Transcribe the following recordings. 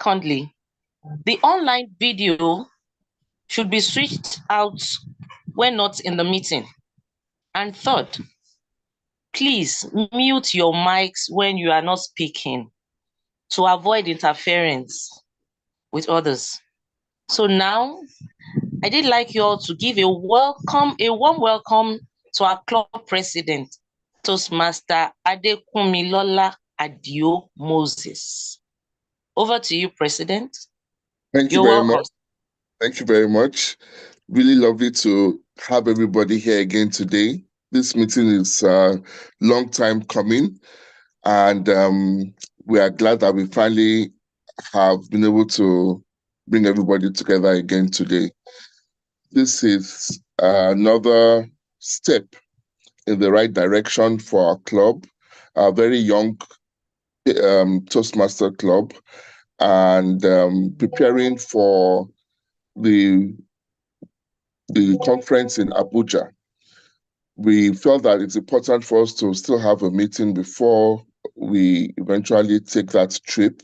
Secondly, the online video should be switched out when not in the meeting. And third, please mute your mics when you are not speaking to avoid interference with others. So now, I did like you all to give a warm welcome to our club president, Toastmaster Adekunmilola Adio Moses. Over to you, President. Thank you very much. Thank you very much. Really lovely to have everybody here again today. This meeting is a long time coming, and we are glad that we finally have been able to bring everybody together again today. This is another step in the right direction for our club, a very young Toastmaster club, and preparing for the conference in Abuja. We felt that it's important for us to still have a meeting before we eventually take that trip,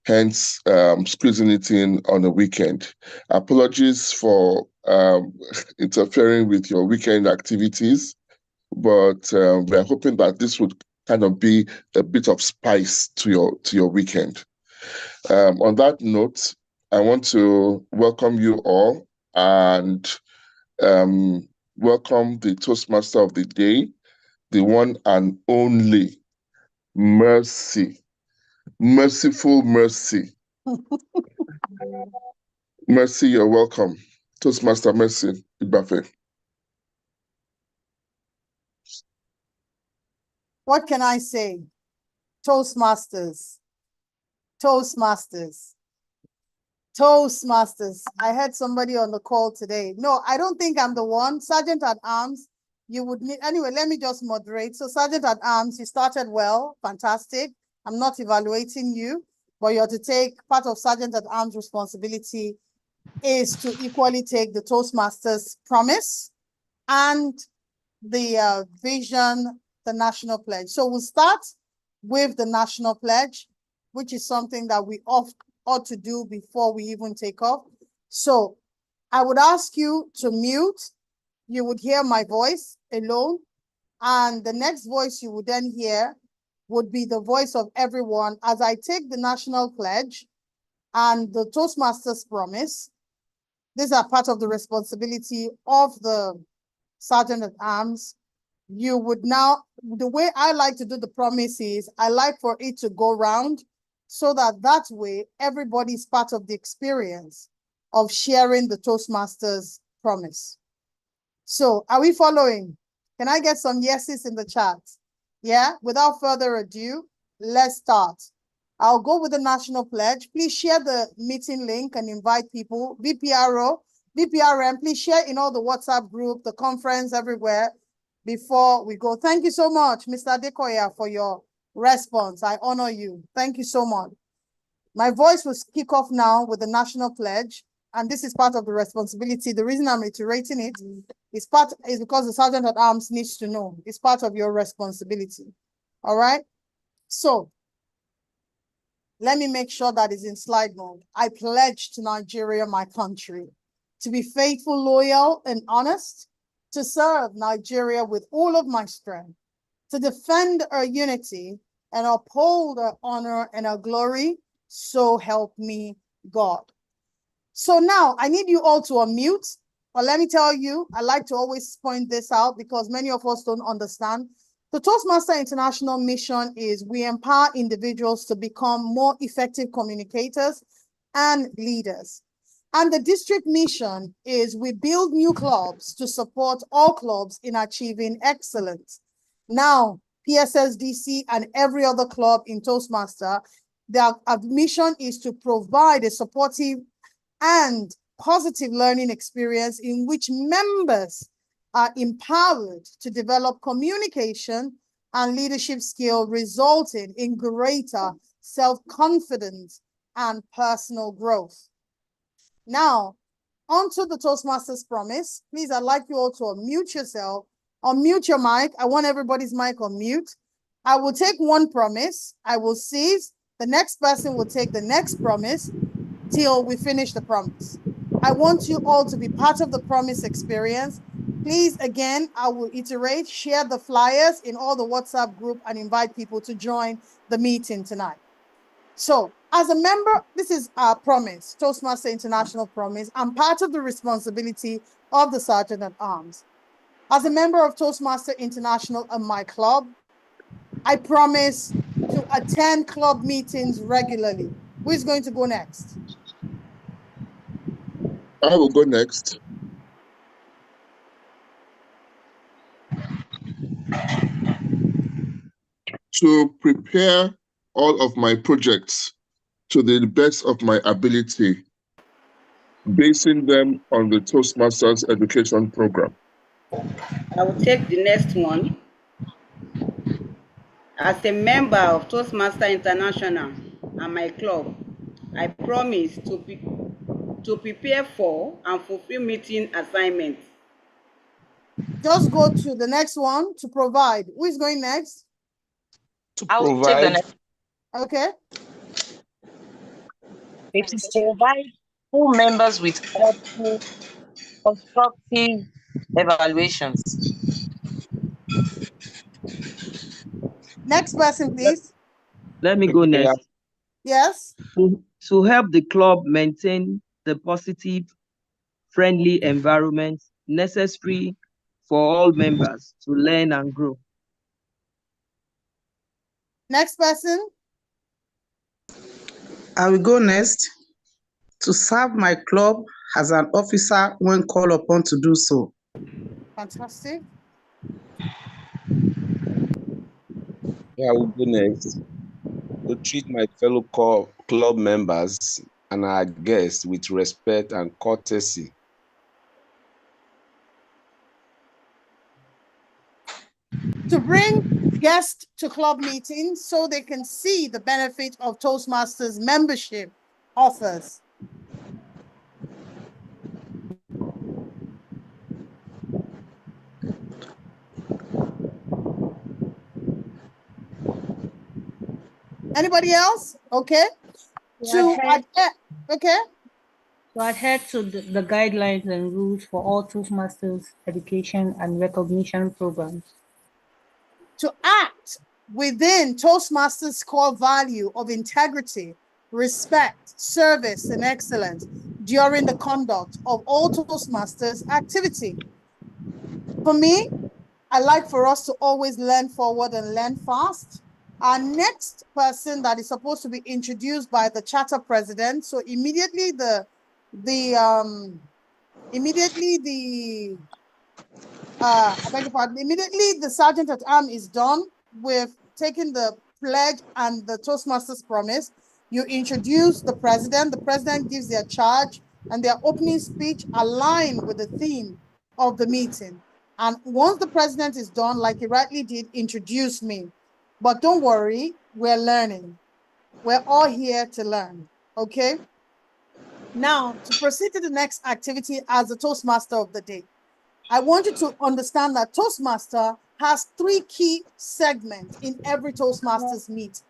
hence squeezing it in on a weekend. Apologies for interfering with your weekend activities, but we're hoping that this would kind of be a bit of spice to your weekend. On that note, I want to welcome you all and welcome the Toastmaster of the day, the one and only Mercy. Merciful Mercy. Mercy, you're welcome. Toastmaster Mercy Ibafe. What can I say? Toastmasters. Toastmasters. Toastmasters. I had somebody on the call today. No, I don't think I'm the one. Sergeant at Arms, you would need, anyway, let me just moderate. So Sergeant at Arms, you started well, fantastic. I'm not evaluating you, but you're to take part of Sergeant at Arms responsibility is to equally take the Toastmasters promise and the vision, the national pledge. So we'll start with the national pledge, which is something that we ought to do before we even take off. So I would ask you to mute. You would hear my voice alone. And the next voice you would then hear would be the voice of everyone as I take the national pledge and the Toastmasters promise. These are part of the responsibility of the Sergeant at Arms. You would now, the way I like to do the promise is I like for it to go round so that way everybody's part of the experience of sharing the Toastmasters promise. So are we following? Can I get some yeses in the chat? Yeah, without further ado, let's start. I'll go with the national pledge. Please share the meeting link and invite people. VPRO, VPRM, please share in all the WhatsApp group, the conference, everywhere before we go. Thank you so much, Mr. Adekoya, for your response. I honor you. Thank you so much. My voice will kick off now with the national pledge, and this is part of the responsibility. The reason I'm reiterating it is because the Sergeant at Arms needs to know. It's part of your responsibility. All right? So let me make sure that is in slide mode. I pledge to Nigeria, my country, to be faithful, loyal, and honest, to serve Nigeria with all of my strength, to defend our unity and uphold our honor and our glory. So help me God. So now I need you all to unmute. But let me tell you, I like to always point this out because many of us don't understand. The Toastmaster International mission is we empower individuals to become more effective communicators and leaders. And the district mission is we build new clubs to support all clubs in achieving excellence. Now, PSSDC and every other club in Toastmaster, their mission is to provide a supportive and positive learning experience in which members are empowered to develop communication and leadership skill, resulting in greater self-confidence and personal growth. Now, onto the Toastmasters promise. Please, I'd like you all to unmute yourself, unmute your mic. I want everybody's mic on mute. I will take one promise. I will seize. The The next person will take the next promise till we finish the promise. I want you all to be part of the promise experience. Please, again, I will iterate, share the flyers in all the WhatsApp group and invite people to join the meeting tonight. So as a member, this is our promise, Toastmaster International Promise. I'm part of the responsibility of the Sergeant at Arms. As a member of Toastmaster International and my club, I promise to attend club meetings regularly. Who is going to go next? I will go next. To prepare all of my projects to the best of my ability, basing them on the Toastmasters education program. I will take the next one. As a member of Toastmaster International and my club, I promise to prepare for and fulfill meeting assignments. Just go to the next one, to provide. Who is going next? To I'll take the provide. next. Okay. It is provide full members with helpful, constructive evaluations. Next person, please. Let me go next. Yes. To help the club maintain the positive, friendly environment necessary for all members to learn and grow. Next person. I will go next. To serve my club as an officer when called upon to do so. Fantastic. I will go next. To treat my fellow club members and our guests with respect and courtesy. To bring guests to club meetings so they can see the benefit of Toastmasters membership offers. Anybody else? Okay. Okay. To adhere to the guidelines and rules for all Toastmasters education and recognition programs. To act within Toastmasters' core value of integrity, respect, service, and excellence during the conduct of all Toastmasters activity. For me, I like for us to always learn forward and learn fast. Our next person that is supposed to be introduced by the charter president. So immediately the sergeant at arms is done with taking the pledge and the Toastmasters promise. You introduce the president gives their charge and their opening speech align with the theme of the meeting. And once the president is done, like he rightly did, introduce me. But don't worry, we're learning. We're all here to learn, okay? Now, to proceed to the next activity as the Toastmaster of the day, I want you to understand that Toastmaster has 3 key segments in every Toastmasters meet.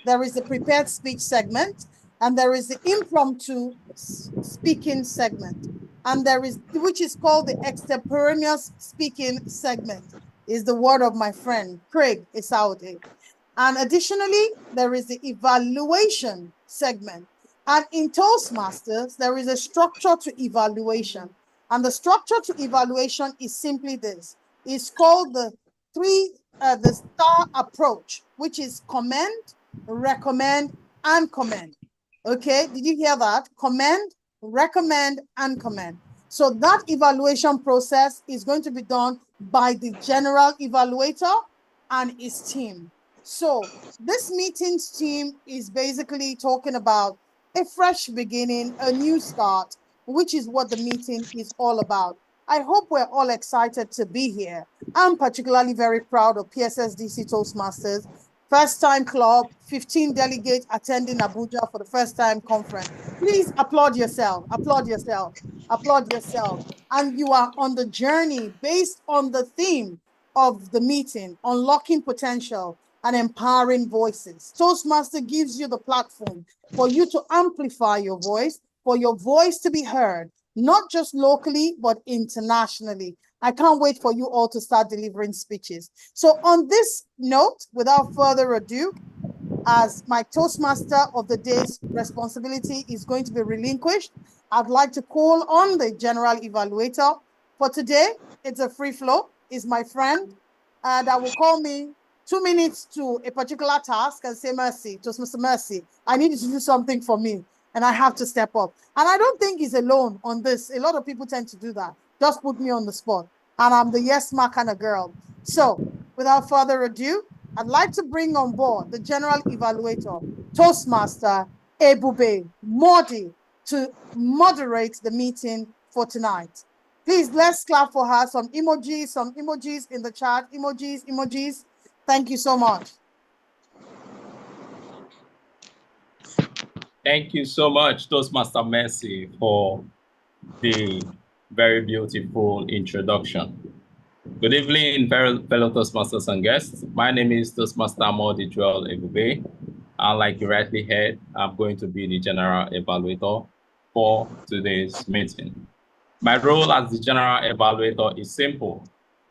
There is the prepared speech segment, and there is the impromptu speaking segment, and there is, which is called the extemporaneous speaking segment, is the word of my friend, Craig Isaude. And additionally, there is the evaluation segment. And in Toastmasters, there is a structure to evaluation. And the structure to evaluation is simply this. It's called the star approach, which is commend, recommend, and commend. Okay, did you hear that? Commend, recommend, and commend. So that evaluation process is going to be done by the general evaluator and his team. So this meeting's team is basically talking about a fresh beginning, a new start, which is what the meeting is all about. I hope we're all excited to be here. I'm particularly very proud of PSSDC Toastmasters, first time club, 15 delegates attending Abuja for the first time conference. Please applaud yourself, applaud yourself, applaud yourself. And you are on the journey based on the theme of the meeting, unlocking potential. and empowering voices. Toastmaster gives you the platform for you to amplify your voice, for your voice to be heard, not just locally, but internationally. I can't wait for you all to start delivering speeches. So on this note, without further ado, as my Toastmaster of the day's responsibility is going to be relinquished, I'd like to call on the general evaluator. For today, it's a free flow. Is my friend that will call me 2 minutes to a particular task and say, Mercy, Toastmaster Mercy, I need you to do something for me, and I have to step up. And I don't think he's alone on this. A lot of people tend to do that. Just put me on the spot. And I'm the yes ma kind of girl. So without further ado, I'd like to bring on board the general evaluator, Toastmaster Ebube Modi, to moderate the meeting for tonight. Please, let's clap for her. Some emojis in the chat. Emojis. Thank you so much. Thank you so much, Toastmaster Mercy, for the very beautiful introduction. Good evening, fellow Toastmasters and guests. My name is Toastmaster Modi Joel Ebube, and like you rightly heard, I'm going to be the general evaluator for today's meeting. My role as the general evaluator is simple.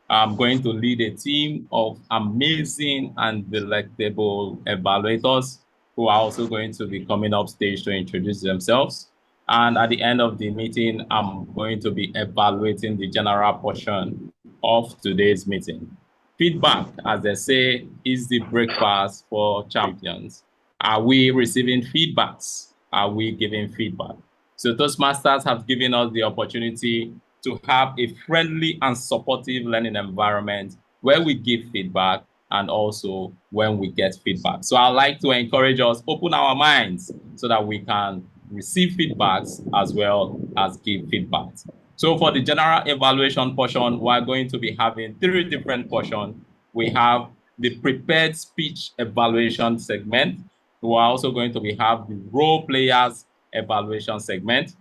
I'm going to lead a team of amazing and delectable evaluators who are also going to be coming up stage to introduce themselves. And at the end of the meeting, I'm going to be evaluating the general portion of today's meeting. Feedback, as they say, is the breakfast for champions. Are we receiving feedbacks? Are we giving feedback? So Toastmasters have given us the opportunity to have a friendly and supportive learning environment where we give feedback and also when we get feedback. So I'd like to encourage us, open our minds so that we can receive feedbacks as well as give feedbacks. So for the general evaluation portion, we're going to be having 3 different portions. We have the prepared speech evaluation segment. We're also going to have the role players evaluation segment.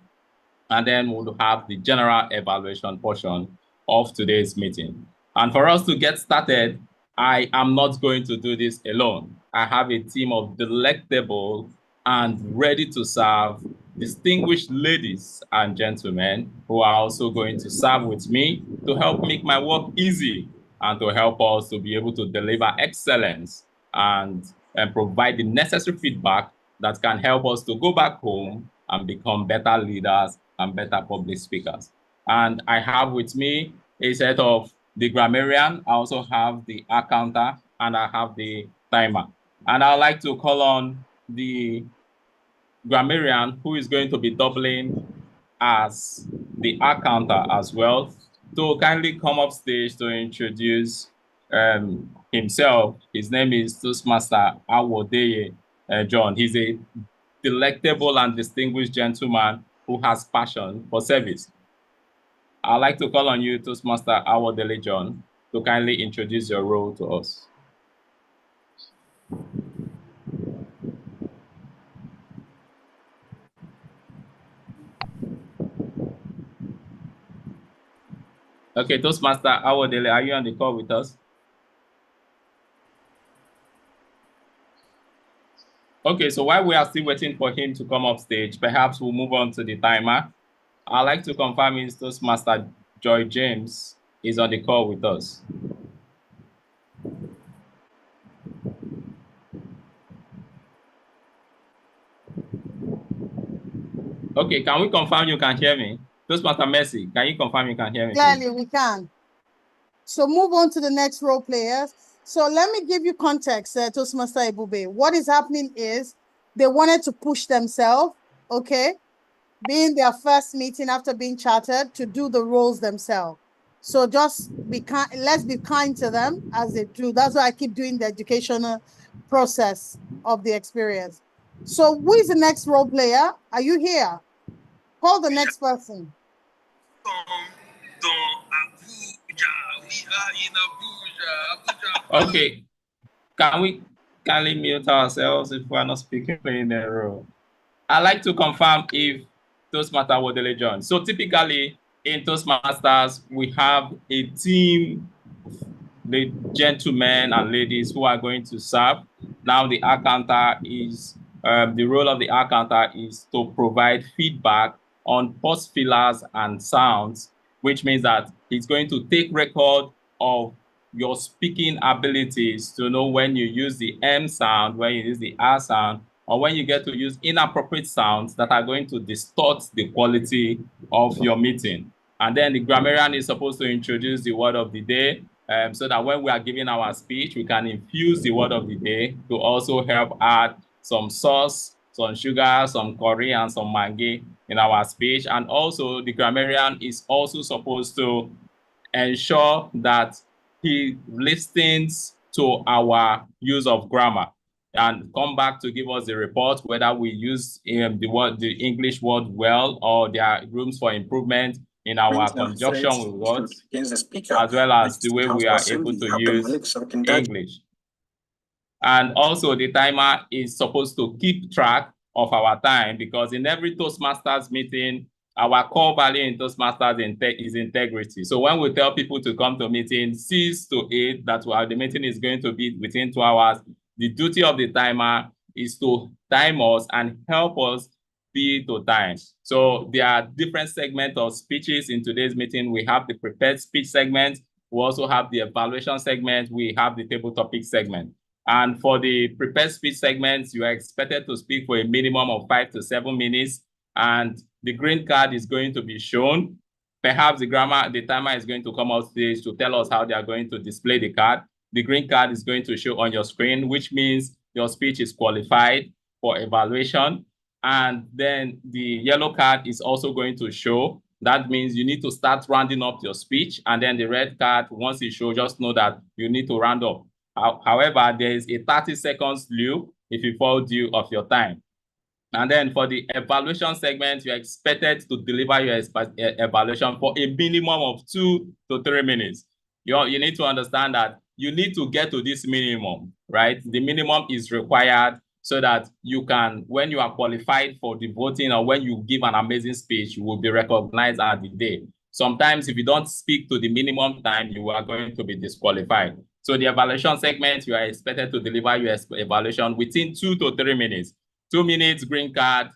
And then we'll have the general evaluation portion of today's meeting. And for us to get started, I am not going to do this alone. I have a team of delectable and ready to serve distinguished ladies and gentlemen who are also going to serve with me to help make my work easy and to help us to be able to deliver excellence and provide the necessary feedback that can help us to go back home and become better leaders and better public speakers. And I have with me a set of the grammarian. I also have the accountant, and I have the timer. And I'd like to call on the grammarian, who is going to be doubling as the accountant as well, to kindly come up stage to introduce himself. His name is Toastmaster Awodeye John. He's a delectable and distinguished gentleman who has passion for service. I'd like to call on you, Toastmaster Awodeye John, to kindly introduce your role to us. Okay, Toastmaster Awodeye, are you on the call with us? Okay, so while we are still waiting for him to come up stage, perhaps we'll move on to the timer. I'd like to confirm his Toastmaster Joy James is on the call with us. Okay, can we confirm you can hear me? Toastmaster Mercy, can you confirm you can hear me? Clearly, we can. So move on to the next role players. So let me give you context, Toastmaster Ebube. What is happening is they wanted to push themselves, okay, being their first meeting after being chartered, to do the roles themselves. So just be kind, let's be kind to them as they do. That's why I keep doing the educational process of the experience. So who is the next role player? Are you here? Call the next person. Okay, can we kindly mute ourselves if we're not speaking in a row? I'd like to confirm if Toastmaster Awodeye John. So typically in Toastmasters, we have a team the gentlemen and ladies who are going to serve. Now the accountant is, the role of the accountant is to provide feedback on pause fillers and sounds, which means that he's going to take record of your speaking abilities to know when you use the M sound, when you use the R sound, or when you get to use inappropriate sounds that are going to distort the quality of your meeting. And then the grammarian is supposed to introduce the word of the day, so that when we are giving our speech, we can infuse the word of the day to also help add some sauce, some sugar, some curry, and some maggi in our speech. And also the grammarian is also supposed to ensure that he listens to our use of grammar and come back to give us the report whether we use the English word well, or there are rooms for improvement in our conjunction with words, as well as the way we are able to use English. And also the timer is supposed to keep track of our time, because in every Toastmasters meeting, our core value in Toastmasters is integrity. So when we tell people to come to meeting 6 to 8, that's why the meeting is going to be within 2 hours, the duty of the timer is to time us and help us be to time. So there are different segments of speeches in today's meeting. We have the prepared speech segment. We also have the evaluation segment. We have the table topic segment. And for the prepared speech segments, you are expected to speak for a minimum of 5 to 7 minutes. And the green card is going to be shown. Perhaps the timer is going to come out stage to tell us how they are going to display the card. The green card is going to show on your screen, which means your speech is qualified for evaluation. And then the yellow card is also going to show. That means you need to start rounding up your speech. And then the red card, once it shows, just know that you need to round up. However, there is a 30 seconds loop if you fall due of your time. And then for the evaluation segment, you're expected to deliver your evaluation for a minimum of 2 to 3 minutes. You need to understand that you need to get to this minimum, right? The minimum is required so that you can, when you are qualified for the voting or when you give an amazing speech, you will be recognized at the day. Sometimes if you don't speak to the minimum time, you are going to be disqualified. So the evaluation segment, you are expected to deliver your evaluation within 2 to 3 minutes. 2 minutes, green card,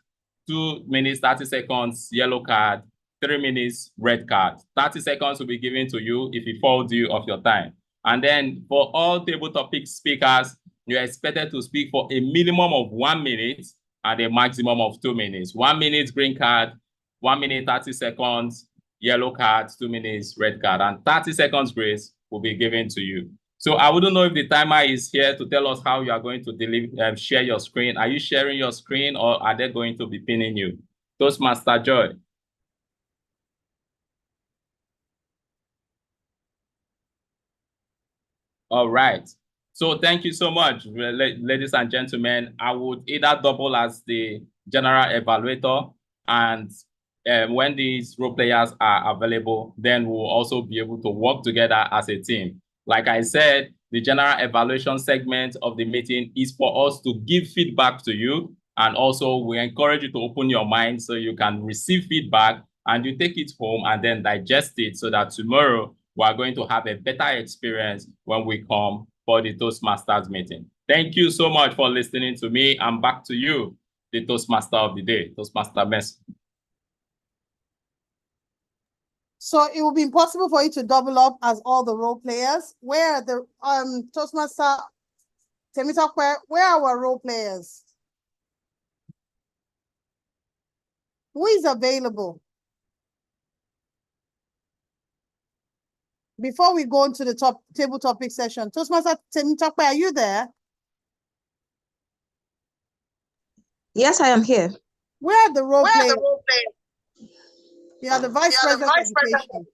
2 minutes, 30 seconds, yellow card, 3 minutes, red card. 30 seconds will be given to you if you fall due of your time. And then for all table topic speakers, you're expected to speak for a minimum of 1 minute and a maximum of 2 minutes. 1 minute, green card, 1 minute, 30 seconds, yellow card, 2 minutes, red card, and 30 seconds grace will be given to you. So I wouldn't know if the timer is here to tell us how you are going to share your screen. Are you sharing your screen or are they going to be pinning you? Toastmaster Joy. All right. So thank you so much, ladies and gentlemen. I would either double as the general evaluator, and when these role players are available, then we'll also be able to work together as a team. Like I said, the general evaluation segment of the meeting is for us to give feedback to you. And also we encourage you to open your mind so you can receive feedback and you take it home and then digest it so that tomorrow we are going to have a better experience when we come for the Toastmasters meeting. Thank you so much for listening to me. And back to you, the Toastmaster of the day, Toastmaster Messi. So it will be impossible for you to double up as all the role players. Where are the Toastmaster Temitope, where are our role players? Who is available? Before we go into the table topic session, Toastmaster Temitope, are you there? Yes, I am here. Where are the role players? You are the Vice President of Education.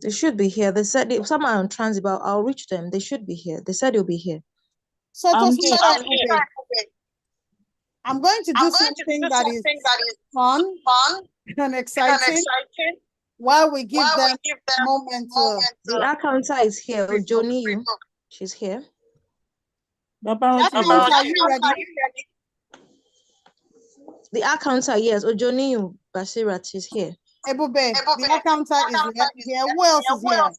They should be here. They said some are on transit, but I'll reach them. They should be here. They said they'll be here. So Toastmaster, I'm going to do something that is fun and exciting while we give them a moment to... The accountant is here. Ojoni, she's here. Accountant, are you ready? The accountant, yes, Ojoni Basirat is here. Ebube, the accountant is here. Who else is here?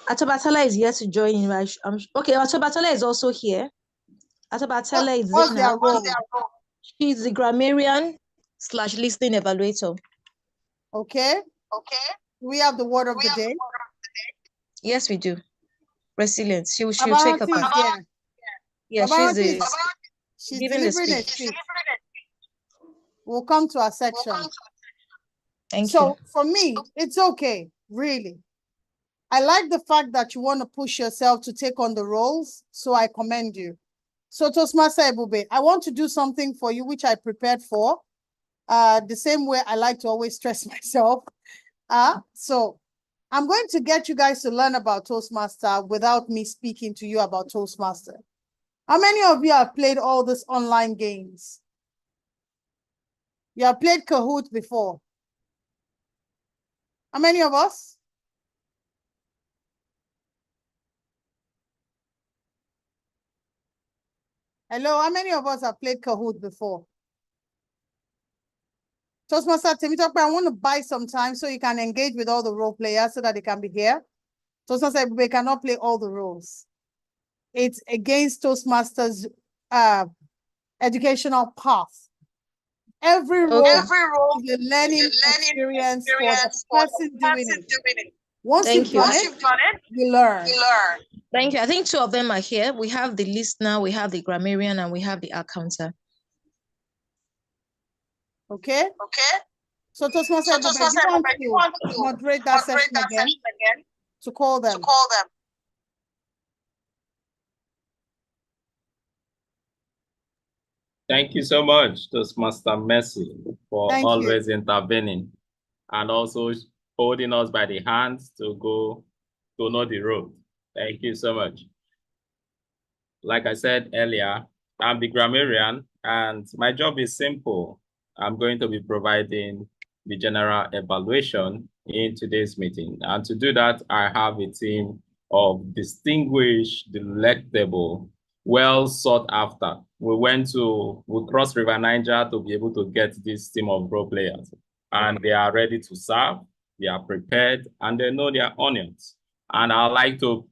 Atobatala is here to join in. Okay, Atobatala is also here. Atobatala is What's their Zainab. role? She's the grammarian / listening evaluator. Okay. We have the word of the day. Yes, we do. Resilience. She'll Babaranti take a part. here. Yeah, she's giving the delivering a speech. speech. We'll come to our section. Thank you. So for me, it's okay, really. I like the fact that you want to push yourself to take on the roles, so I commend you. So Toastmaster Ebube, I want to do something for you, which I prepared for. The same way I like to always stress myself. So I'm going to get you guys to learn about Toastmaster without me speaking to you about Toastmaster. How many of you have played all these online games? You have played Kahoot before. How many of us? Hello, how many of us have played Kahoot before? Toastmaster Temitope, I want to buy some time so you can engage with all the role players so that they can be here. Toastmaster, we cannot play all the roles. It's against Toastmasters' educational path. Every role is a learning experience for the person doing it. Once you've done it, you learn. Thank you. I think 2 of them are here. We have the listener, we have the grammarian, and we have the accountant. Okay. So Toastmaster, do you want to moderate that session again? To call them. Thank you so much, Toastmaster Mercy, for always intervening and also holding us by the hands to go to know the road. Thank you so much. Like I said earlier, I'm the grammarian and my job is simple. I'm going to be providing the general evaluation in today's meeting. And to do that, I have a team of distinguished, delectable, well sought after. We crossed River Niger to be able to get this team of role players. And they are ready to serve, they are prepared, and they know their onions. And I'd like to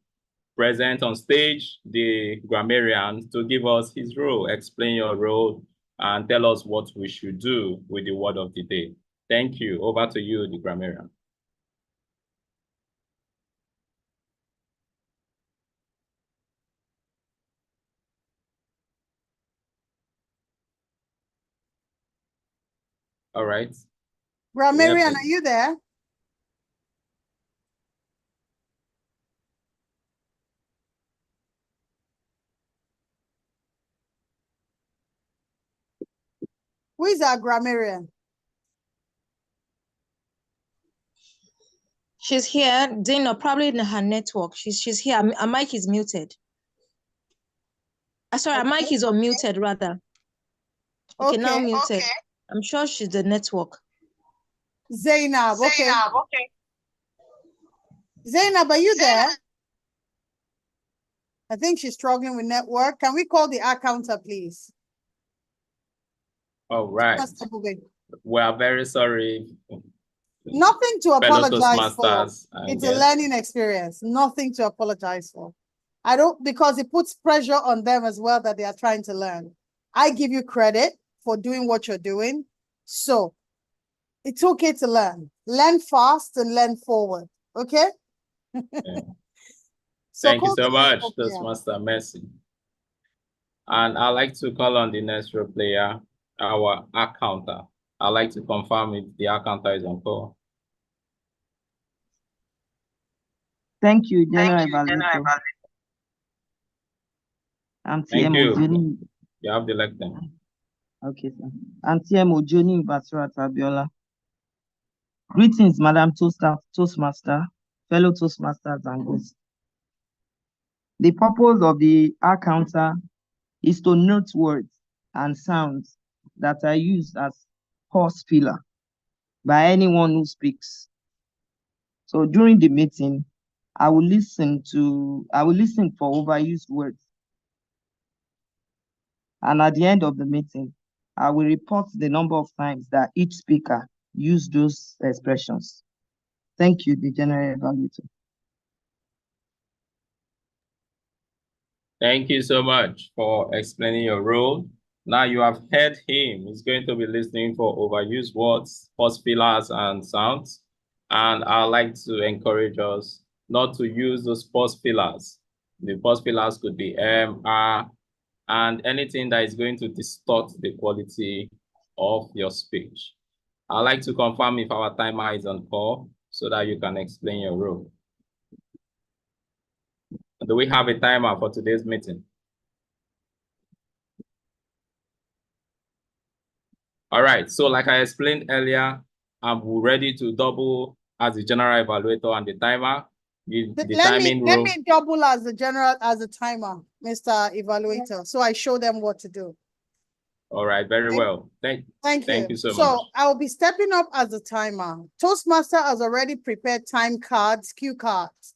present on stage the grammarian to give us his role, explain your role, and tell us what we should do with the word of the day. Thank you. Over to you, the grammarian. All right. Grammarian, are you there? Who is our grammarian? She's here. Dana, probably in her network. She's here. Her mic is muted. Sorry, her mic is unmuted rather. Okay, now muted. Okay. I'm sure she's the network. Zainab, okay. Zainab, are you there? I think she's struggling with network. Can we call the accountant, please? All right. We are very sorry. Nothing to apologize for. It's a learning experience. Nothing to apologize for. Because it puts pressure on them as well that they are trying to learn. I give you credit for doing what you're doing. So it's okay to learn. Learn fast and learn forward. Okay? Thank you so much, Toastmaster Mercy. And I'd like to call on the next role player, our accountant. I'd like to confirm if the accountant is on call. Thank you, General Evaluator. Thank you. You have the lecture. Okay, sir. TM Ojoni Basura Tabiola. Greetings, Madam Toastmaster, fellow Toastmasters and guests. The purpose of the accountant is to note words and sounds that are used as pause filler by anyone who speaks. So during the meeting, I will listen for overused words. And at the end of the meeting, I will report the number of times that each speaker use those expressions. Thank you, the general evaluator. Thank you so much for explaining your role. Now you have heard him. He's going to be listening for overused words, pause fillers, and sounds. And I'd like to encourage us not to use those pause fillers. The pause fillers could be R, and anything that is going to distort the quality of your speech. I'd like to confirm if our timer is on call so that you can explain your role. Do we have a timer for today's meeting? All right, so like I explained earlier, I'm ready to double as the general evaluator and the timer. Let me double as the timer, Mr. Evaluator, so I show them what to do. All right, very well. Thank you so much. So I'll be stepping up as the timer. Toastmaster has already prepared time cards, cue cards,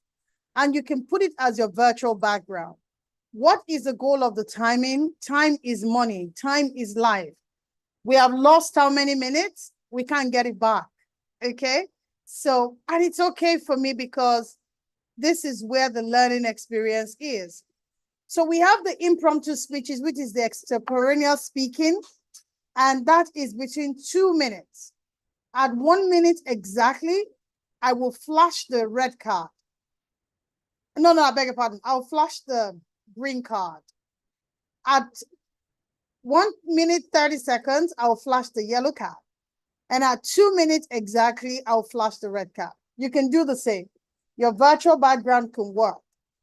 and you can put it as your virtual background. What is the goal of the timing? Time is money. Time is life. We have lost how many minutes? We can't get it back, okay? So, and it's okay for me because this is where the learning experience is. So we have the impromptu speeches, which is the extemporaneous speaking, and that is between 2 minutes. At 1 minute exactly, I will flash the red card. No, I beg your pardon. I'll flash the green card. At 1 minute, 30 seconds, I'll flash the yellow card. And at 2 minutes exactly, I'll flash the red card. You can do the same. Your virtual background can work.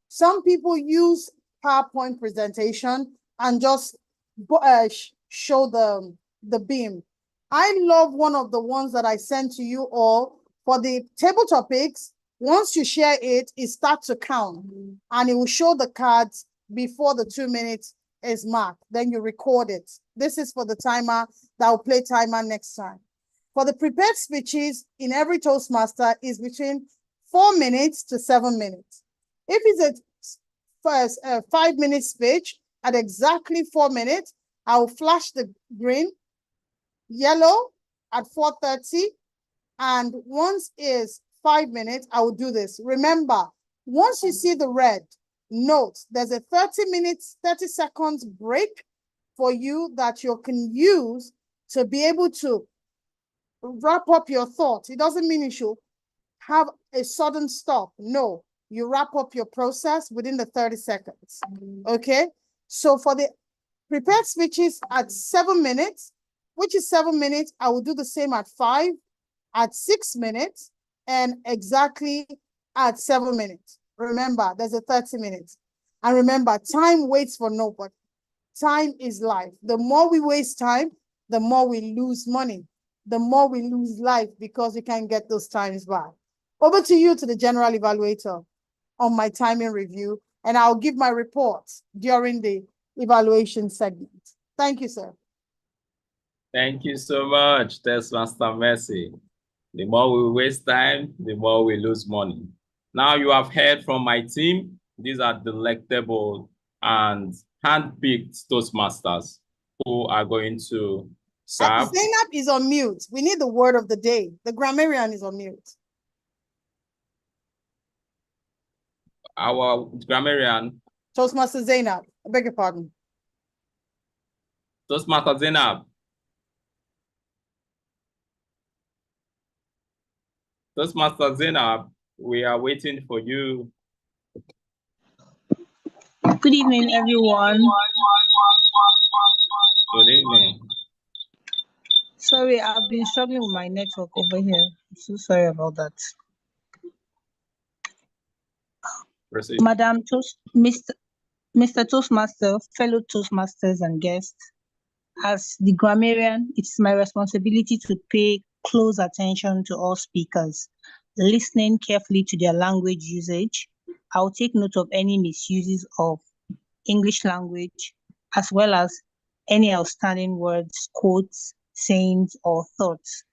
Some people use PowerPoint presentation and just show the beam. I love one of the ones that I sent to you all for the table topics. Once you share it, it starts to count and it will show the cards before the 2 minutes is marked. Then you record it. This is for the timer that will play timer next time. For the prepared speeches in every Toastmaster is between 4 minutes to 7 minutes. If it's a 5 minute speech at exactly 4 minutes, I will flash the green, yellow at 4:30, and once is 5 minutes, I will do this. Remember, once you see the red, note there's a 30 minutes, 30 seconds break for you that you can use to be able to wrap up your thoughts. It doesn't mean you should have a sudden stop. No, you wrap up your process within the 30 seconds. Okay, so for the prepared speeches at 7 minutes, which is 7 minutes, I will do the same at 5, at 6 minutes, and exactly at 7 minutes. Remember, there's a 30 minutes. And remember, time waits for nobody. Time is life. The more we waste time, the more we lose money, the more we lose life because we can't get those times back. Over to you, to the general evaluator, on my timing review, and I'll give my reports during the evaluation segment. Thank you, sir. Thank you so much, Toastmaster Mercy. The more we waste time, the more we lose money. Now you have heard from my team. These are delectable and hand-picked Toastmasters who are going to serve. Zainab is on mute. We need the word of the day. The grammarian is on mute. Our grammarian. Toastmaster Zainab, I beg your pardon. Toastmaster Zainab. Toastmaster Zainab, we are waiting for you. Good evening, everyone. Good evening. Sorry, I've been struggling with my network over here. I'm so sorry about that. Proceed. Madam Mr. Toastmaster, fellow Toastmasters and guests, as the grammarian, it's my responsibility to pay close attention to all speakers, listening carefully to their language usage. I'll take note of any misuses of English language, as well as any outstanding words, quotes, sayings, or thoughts.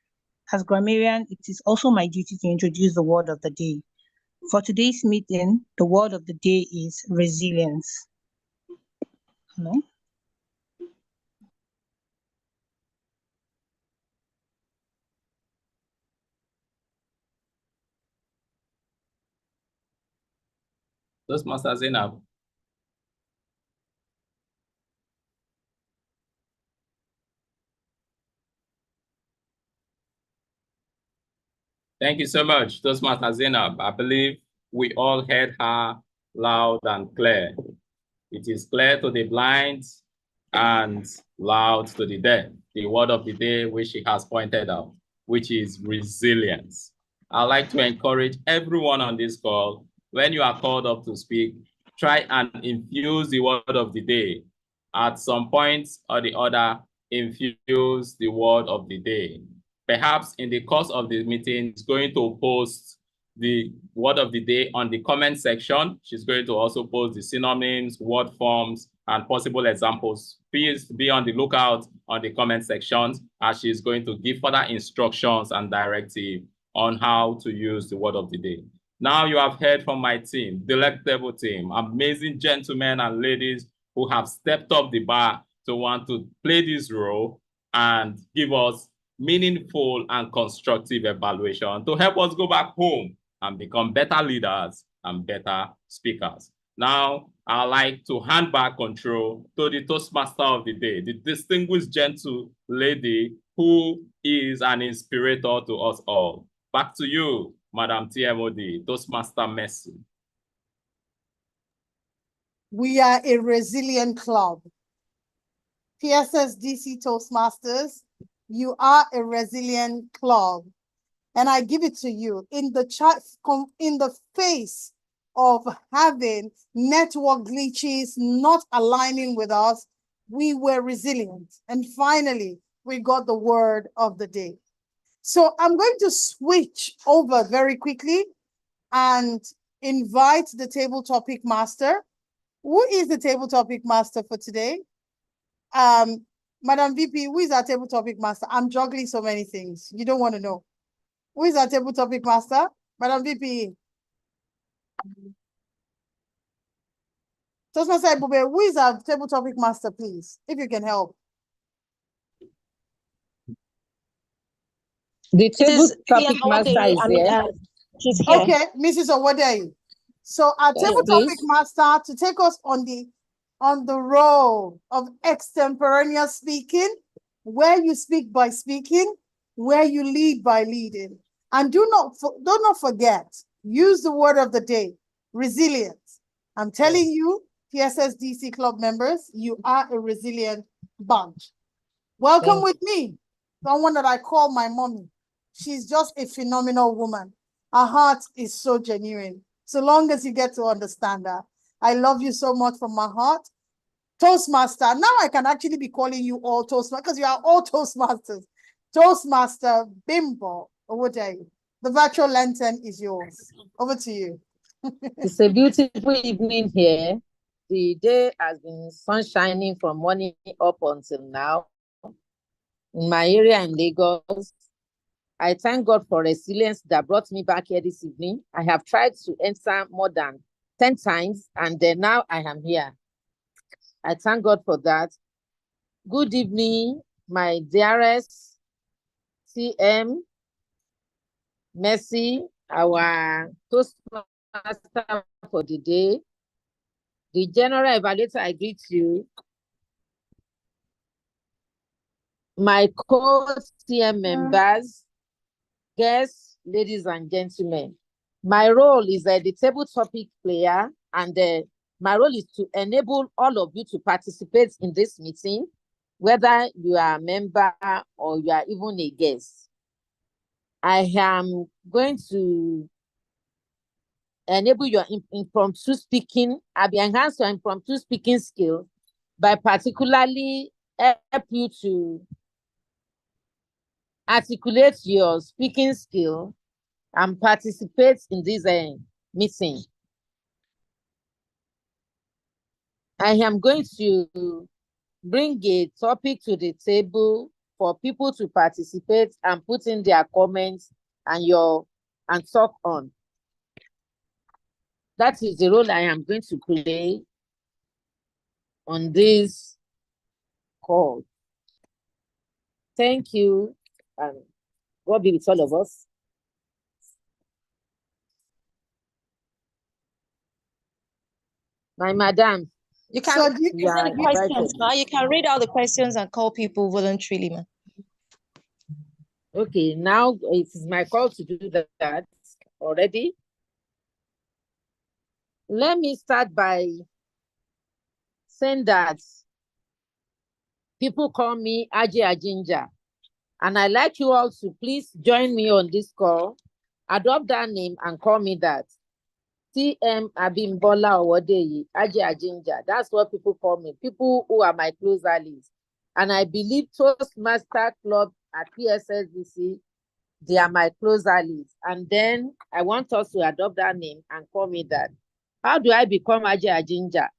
As grammarian, it is also my duty to introduce the word of the day. For today's meeting, the word of the day is resilience. Hello? Toastmaster Zainab. Thank you so much, Toastmaster Zainab. I believe we all heard her loud and clear. It is clear to the blind and loud to the deaf. The word of the day which she has pointed out, which is resilience. I'd like to encourage everyone on this call, when you are called up to speak, try and infuse the word of the day. At some point or the other, infuse the word of the day. Perhaps in the course of the meeting, it's going to post the word of the day on the comment section. She's going to also post the synonyms, word forms, and possible examples. Please be on the lookout on the comment sections as she's going to give further instructions and directive on how to use the word of the day. Now you have heard from my team, delectable team, amazing gentlemen and ladies who have stepped up the bar to want to play this role and give us meaningful and constructive evaluation to help us go back home and become better leaders and better speakers. Now, I'd like to hand back control to the Toastmaster of the day, the distinguished gentle lady who is an inspirator to us all. Back to you, Madam TMOD, Toastmaster Mercy. We are a resilient club. PSSDC Toastmasters, you are a resilient club. And I give it to you in the face of having network glitches not aligning with us, we were resilient. And finally, we got the word of the day. So I'm going to switch over very quickly and invite the table topic master. Who is the table topic master for today? Madam VP, who is our table topic master? I'm juggling so many things. You don't want to know. Who is our table topic master? Madam VP. Toastmaster Ibube, who is our table topic master, please? If you can help. The table topic master is there. She's here. Okay, Mrs. Owodei. So our table topic master to take us on the road of extemporaneous speaking, where you speak by speaking, where you lead by leading. And do not forget, use the word of the day, resilience. I'm telling you, PSSDC club members, you are a resilient bunch. Welcome with me, someone that I call my mommy. She's just a phenomenal woman. Her heart is so genuine. So long as you get to understand her. I love you so much from my heart. Toastmaster. Now I can actually be calling you all Toastmasters because you are all Toastmasters. Toastmaster Bimbo Owodei. The virtual lantern is yours. Over to you. It's a beautiful evening here. The day has been sunshining from morning up until now. In my area in Lagos, I thank God for resilience that brought me back here this evening. I have tried to enter more than 10 times, and then now I am here. I thank God for that. Good evening, my dearest TM, Mercy, our Toastmaster for the day. The general evaluator, I greet you. My co-TM members, guests, ladies and gentlemen. My role is the table topic player, and my role is to enable all of you to participate in this meeting, whether you are a member or you are even a guest. I am going to enable your impromptu speaking. I'll be enhanced your impromptu speaking skill by particularly help you to articulate your speaking skill and participate in this meeting. I am going to bring a topic to the table for people to participate and put in their comments and talk on. That is the role I am going to play on this call. Thank you, and God be with all of us. My madam. You can So read do you- You are the questions invited. now. You can read out the questions and call people voluntarily, man. Okay, now it is my call to do that already. Let me start by saying that people call me Aji Ajinja, and I'd like you all to please join me on this call, adopt that name and call me that. TM Abimbola Owodeyi, Aji Ajinja. That's what people call me, people who are my close allies. And I believe Toastmaster Club at PSSDC, they are my close allies. And then I want us to adopt that name and call me that. How do I become Aji Ajinja?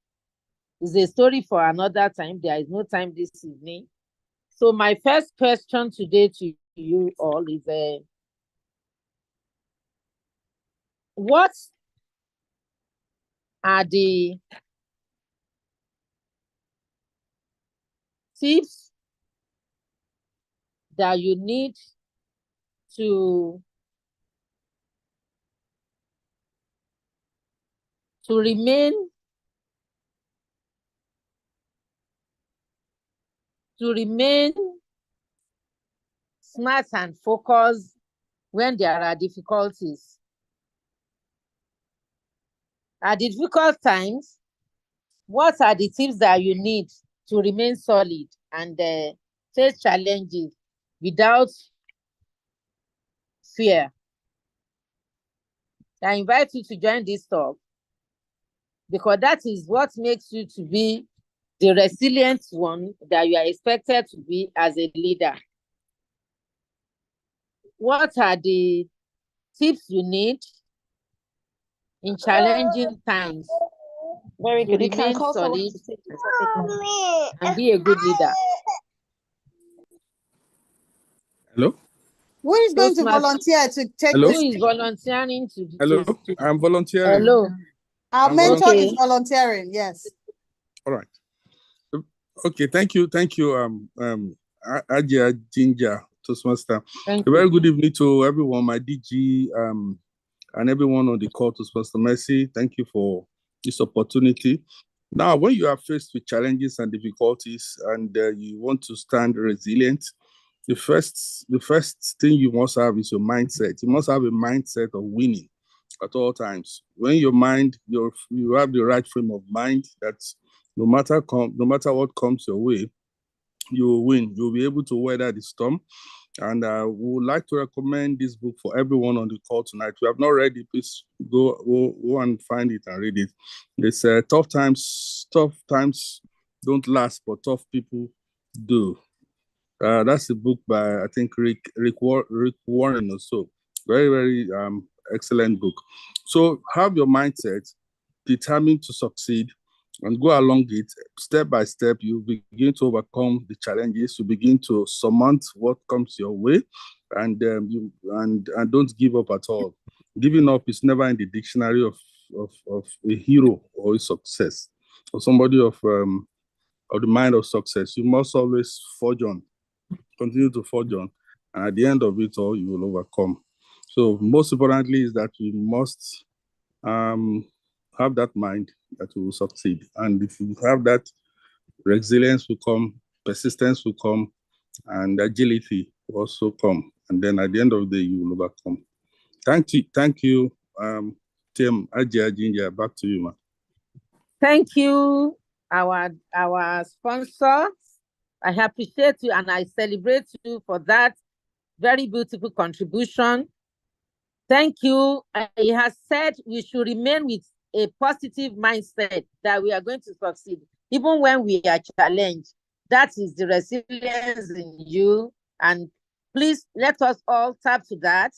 It's a story for another time. There is no time this evening. So my first question today to you all is, what are the tips that you need to remain smart and focused when there are difficulties? At difficult times, what are the tips that you need to remain solid and face challenges without fear? I invite you to join this talk because that is what makes you to be the resilient one that you are expected to be as a leader. What are the tips you need in challenging times Very to good. You can remain call someone solid to take the topic now. and be a good leader? who is going to Toastmaster. volunteer to take Who this? is volunteering to Hello, I'm volunteering. Hello. Our I'm mentor volunteering. is volunteering, yes. All right. Okay, thank you, Ajia Ginger Toastmaster. Thank A very you. good evening to everyone, my DG, and everyone on the call. Toastmaster Mercy, thank you for this opportunity. Now, when you are faced with challenges and difficulties, and you want to stand resilient, the first thing you must have is your mindset. You must have a mindset of winning at all times. When your mind, you have the right frame of mind that no matter what comes your way, you will win. You'll be able to weather the storm. And we would like to recommend this book for everyone on the call tonight. If you have not read it, please go and find it and read it. It's tough times don't last, but tough people do. That's a book by, I think, Rick Warren or so. Very, very excellent book. So have your mindset, determined to succeed, and go along it step by step. You begin to overcome the challenges. You begin to surmount what comes your way, and don't give up at all. Giving up is never in the dictionary of a hero or a success or somebody of the mind of success. You must always forge on. Continue to forge on, and at the end of it all, you will overcome. So most importantly is that we must have that mind that we will succeed. And if you have that, resilience will come, persistence will come, and agility will also come. And then at the end of the day, you will overcome. Thank you, Tim Ajia Ginger. Back to you, man. Thank you, our sponsor. I appreciate you and I celebrate you for that very beautiful contribution. Thank you. He has said we should remain with a positive mindset that we are going to succeed, even when we are challenged. That is the resilience in you. And please let us all tap to that.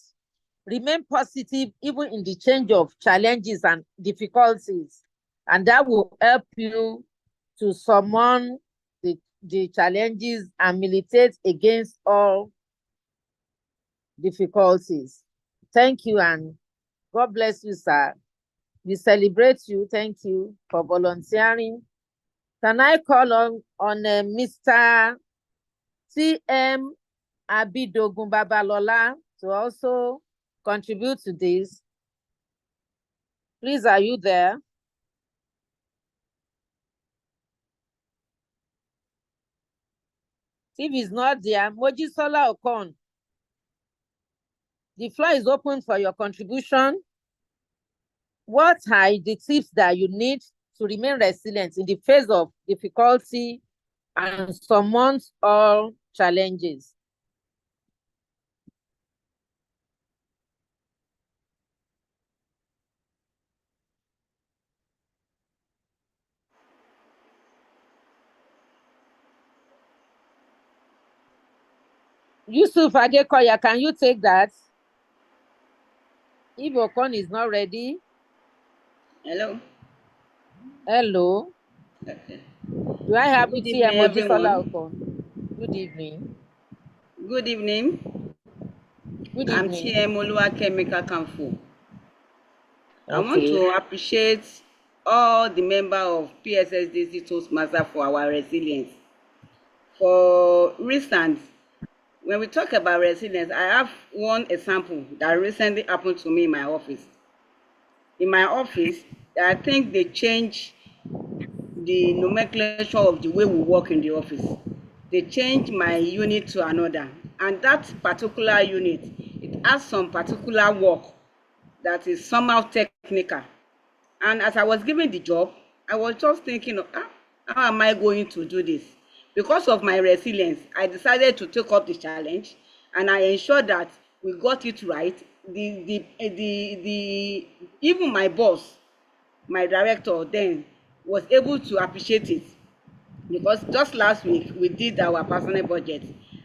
Remain positive, even in the change of challenges and difficulties. And that will help you to summon the challenges and militate against all difficulties. Thank you, and God bless you, sir. We celebrate you. Thank you for volunteering. Can I call on Mr. TM Abidogun Babalola to also contribute to this? Please, are you there? If it's not there, Mojisola Okon, the floor is open for your contribution. What are the tips that you need to remain resilient in the face of difficulty and surmount all challenges? Yusuf Adekoya, can you take that? If Okon is not ready. Hello. Hello. Okay. Do I have Good it evening, here, Mojisola everyone. Okon? Good evening. Good evening. Good I'm evening. TM Oluwakemi Kakanfo. I want Okay. to appreciate all the members of PSSDC Toastmasters for our resilience. For instance, when we talk about resilience, I have one example that recently happened to me in my office. In my office, I think they changed the nomenclature of the way we work in the office. They changed my unit to another, and that particular unit, it has some particular work that is somehow technical. And as I was given the job, I was just thinking of how am I going to do this? Because of my resilience, I decided to take up the challenge, and I ensured that we got it right. Even my boss, my director then, was able to appreciate it, because just last week we did our personal budget,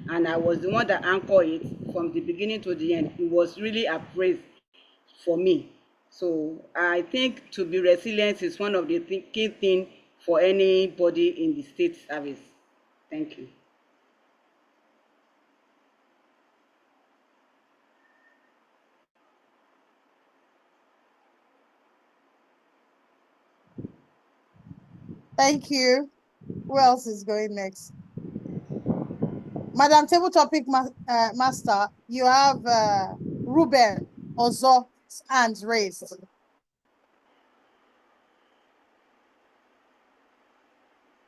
and I was the one that anchored it from the beginning to the end. It was really appraised for me. So I think to be resilient is one of the key things for anybody in the state service. Thank you. Thank you. Who else is going next? Madam Table Topic Master, you have Ruben Ozo's hands raised.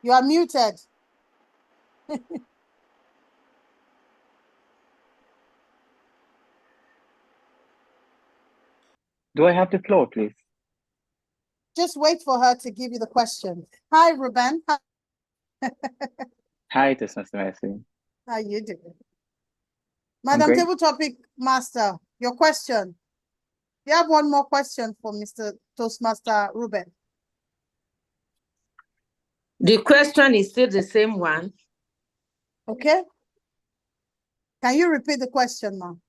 You are muted. Do I have the floor, please? Just wait for her to give you the question. Hi, Ruben. Hi, Toastmaster Mercy. How you doing? Madam Table Topic Master, your question. You have one more question for Mr. Toastmaster Ruben. The question is still the same one. Okay. Can you repeat the question, ma'am?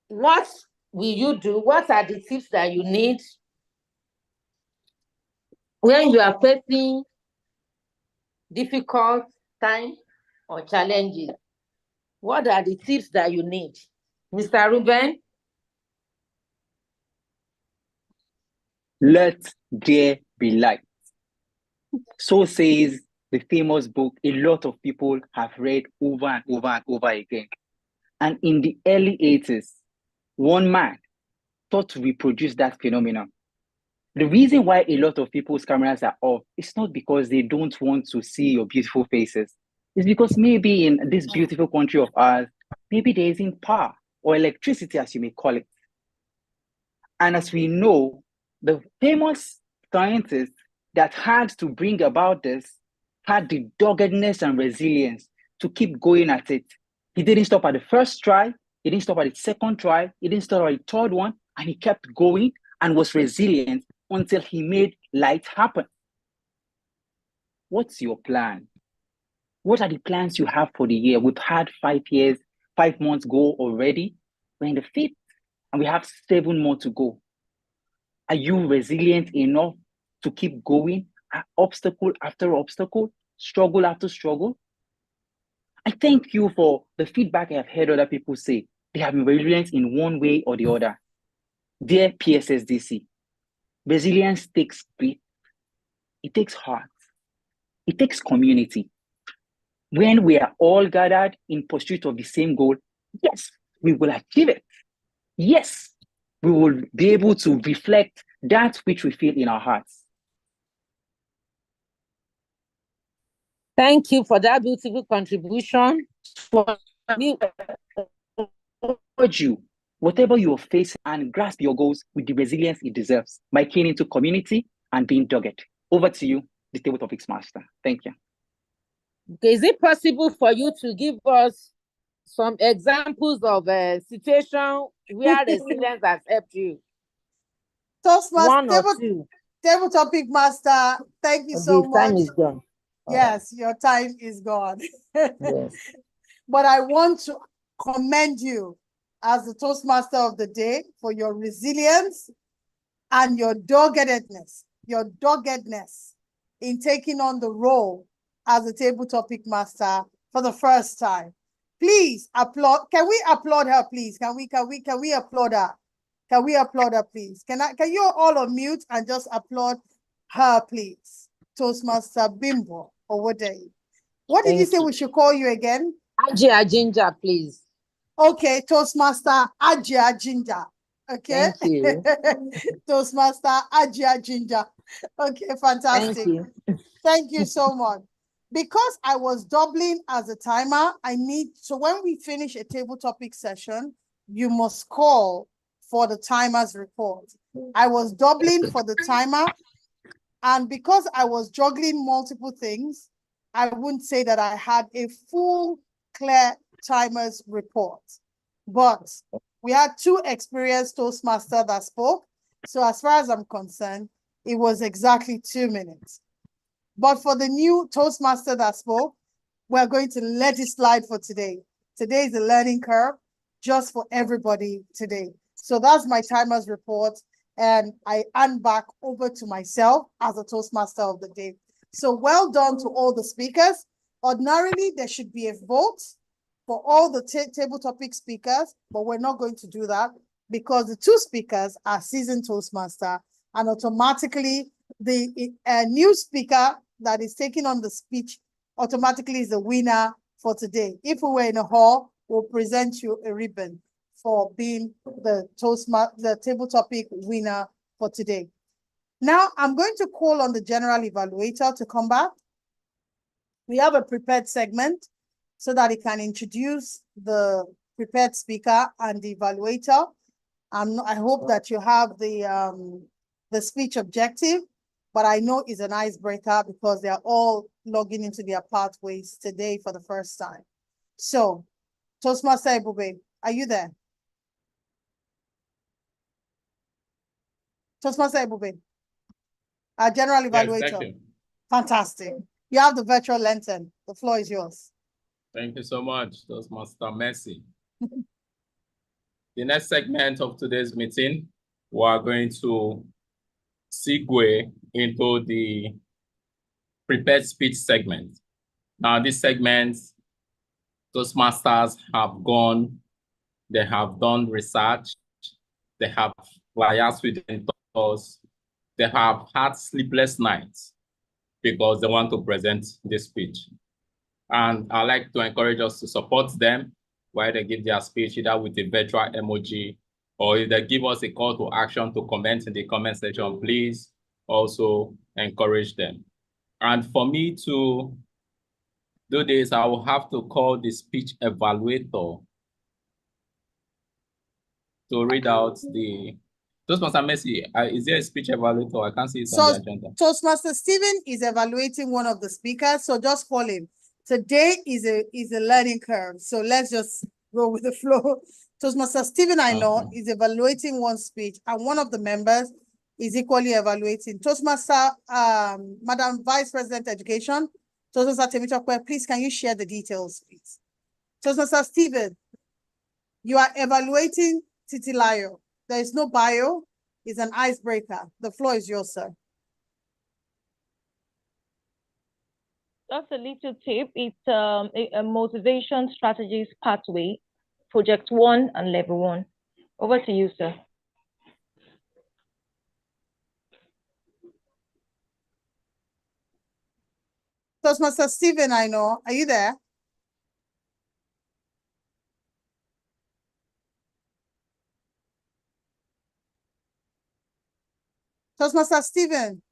What will you do? What are the tips that you need when you are facing difficult time or challenges? What are the tips that you need? Mr. Ruben? Let there be light. So says the famous book a lot of people have read over and over and over again. And in the early 80s, one man thought to reproduce that phenomenon. The reason why a lot of people's cameras are off is not because they don't want to see your beautiful faces. It's because maybe in this beautiful country of ours, maybe there isn't power or electricity, as you may call it. And as we know, the famous scientists that had to bring about this had the doggedness and resilience to keep going at it. He didn't stop at the first try, he didn't stop at the second try, he didn't stop at the third one, and he kept going and was resilient until he made light happen. What's your plan? What are the plans you have for the year? We've had 5 years, 5 months go already. We're in the 5th, and we have 7 more to go. Are you resilient enough to keep going, obstacle after obstacle, struggle after struggle? I thank you for the feedback I have heard other people say. They have been resilient in one way or the other. Dear PSSDC, resilience takes grit, it takes heart, it takes community. When we are all gathered in pursuit of the same goal, yes, we will achieve it. Yes, we will be able to reflect that which we feel in our hearts. Thank you for that beautiful contribution. Urge you, whatever you're facing, and grasp your goals with the resilience it deserves by keying into community and being dogged. Over to you, the Table Topics Master. Thank you. Is it possible for you to give us some examples of a situation where resilience has helped you? One or two. Table Topic Master, thank you so much. Time is gone. Yes, your time is gone. Yes. But I want to commend you as the Toastmaster of the day for your resilience and your doggedness in taking on the role as a Table Topic Master for the first time. Please applaud. Can we applaud her, please? Can we applaud her? Can we applaud her, please? Can you all unmute and just applaud her, please? Toastmaster Bimbo Owodei. What did you say we should call you again? Ajia Ginger, please. Okay, Toastmaster Ajia Ginger. Okay. Thank you. Toastmaster Ajia Ginger. Okay, fantastic. Thank you. Thank you so much. Because I was doubling as a timer, so when we finish a table topic session, you must call for the timer's report. I was doubling for the timer, and because I was juggling multiple things, I wouldn't say that I had a full, clear timer's report. But we had two experienced Toastmasters that spoke. So as far as I'm concerned, it was exactly 2 minutes. But for the new Toastmaster that spoke, we're going to let it slide for today. Today is a learning curve just for everybody today. So that's my timer's report. And I hand back over to myself as a Toastmaster of the day. So well done to all the speakers. Ordinarily, there should be a vote for all the table topic speakers, but we're not going to do that because the two speakers are seasoned Toastmaster, and automatically the new speaker that is taking on the speech automatically is the winner for today. If we were in a hall, we'll present you a ribbon for being the table topic winner for today. Now I'm going to call on the general evaluator to come back. We have a prepared segment so that he can introduce the prepared speaker and the evaluator. I hope that you have the speech objective, but I know it's an icebreaker because they are all logging into their pathways today for the first time. So, Toastmaster Ebube, are you there? Toastmaster Ebube, our general evaluator. Yes, fantastic. You have the virtual lantern. The floor is yours. Thank you so much, Toastmaster Mercy. The next segment of today's meeting, we are going to segue into the prepared speech segment. Now, this segment, Toastmasters have gone, they have done research, they have liaised with mentors, they have had sleepless nights because they want to present this speech. And I'd like to encourage us to support them while they give their speech, either with a virtual emoji, or if they give us a call to action to comment in the comment section, please also encourage them. And for me to do this, I will have to call the speech evaluator to read out the Toastmaster Mercy. Is there a speech evaluator? I can't see it on the agenda. Toastmaster Stephen is evaluating one of the speakers, so just call him. Today is a learning curve, so let's just go with the flow. Toastmaster Stephen, I know, is evaluating one speech, and one of the members is equally evaluating. Toastmaster, Madam Vice President Education, Toastmaster Temitope, please can you share the details, please? Toastmaster Stephen, you are evaluating Titilayo. There is no bio, it's an icebreaker. The floor is yours, sir. Just a little tip. It's a motivation strategies pathway, project 1 and level 1. Over to you, sir. Toastmaster Stephen, I know. Are you there? Toastmaster Stephen.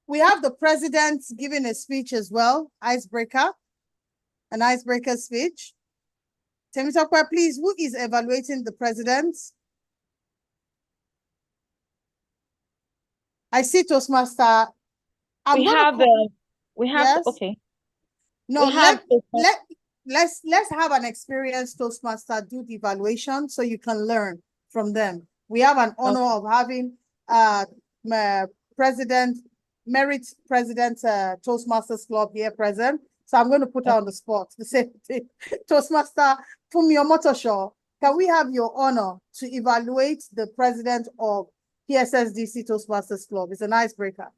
we have the president giving a speech as well, icebreaker, an icebreaker speech. Temitope, please, who is evaluating the president? I see Toastmaster. We have yes? okay. No, we have let's have an experienced Toastmaster do the evaluation so you can learn from them. We have an honor of having Merit President Toastmasters Club here present. So I'm going to put her on the spot. The same thing. Toastmaster Fumio Motosho, can we have your honor to evaluate the president of PSSDC Toastmasters Club? It's an icebreaker.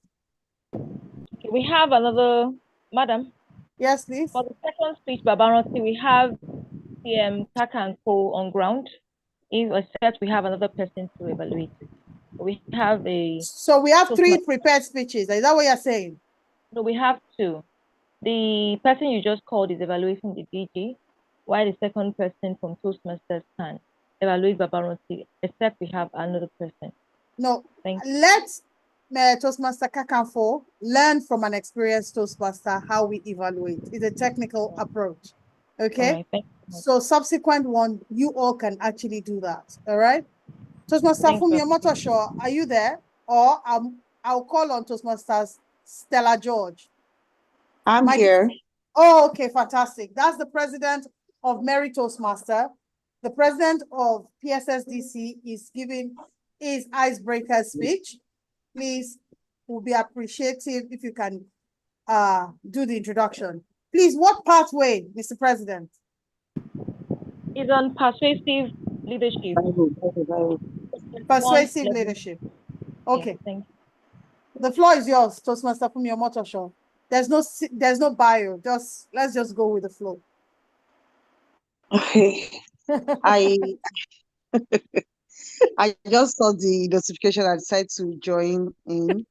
Okay, we have another, madam. Yes, please. For the second speech, Babaronsi, we have CM Takanko on ground. If accept, we have another person to evaluate. We have a. So we have three prepared speeches. Is that what you're saying? No, we have two. The person you just called is evaluating the DG, while the second person from Toastmasters can evaluate Babaronsi, except we have another person. No, thank you. Let's Toastmaster Kakanfo learn from an experienced Toastmaster how we evaluate. It's a technical approach. Okay. Right, so subsequent one, you all can actually do that. All right. Toastmaster Fumio Motosho, are you there? Or I'll call on Toastmasters Stella George. I'm here. Oh, okay, fantastic. That's the president of Merit Toastmaster. The president of PSSDC is giving his icebreaker speech. Please, we'll be appreciative if you can do the introduction. Please, what pathway, Mr. President? Is on persuasive leadership. Persuasive leadership. Okay. Yeah, thank you. The floor is yours, Toastmaster Fumio Motosho. There's no bio. Let's just go with the flow. Okay. I just saw the notification. I decided to join in.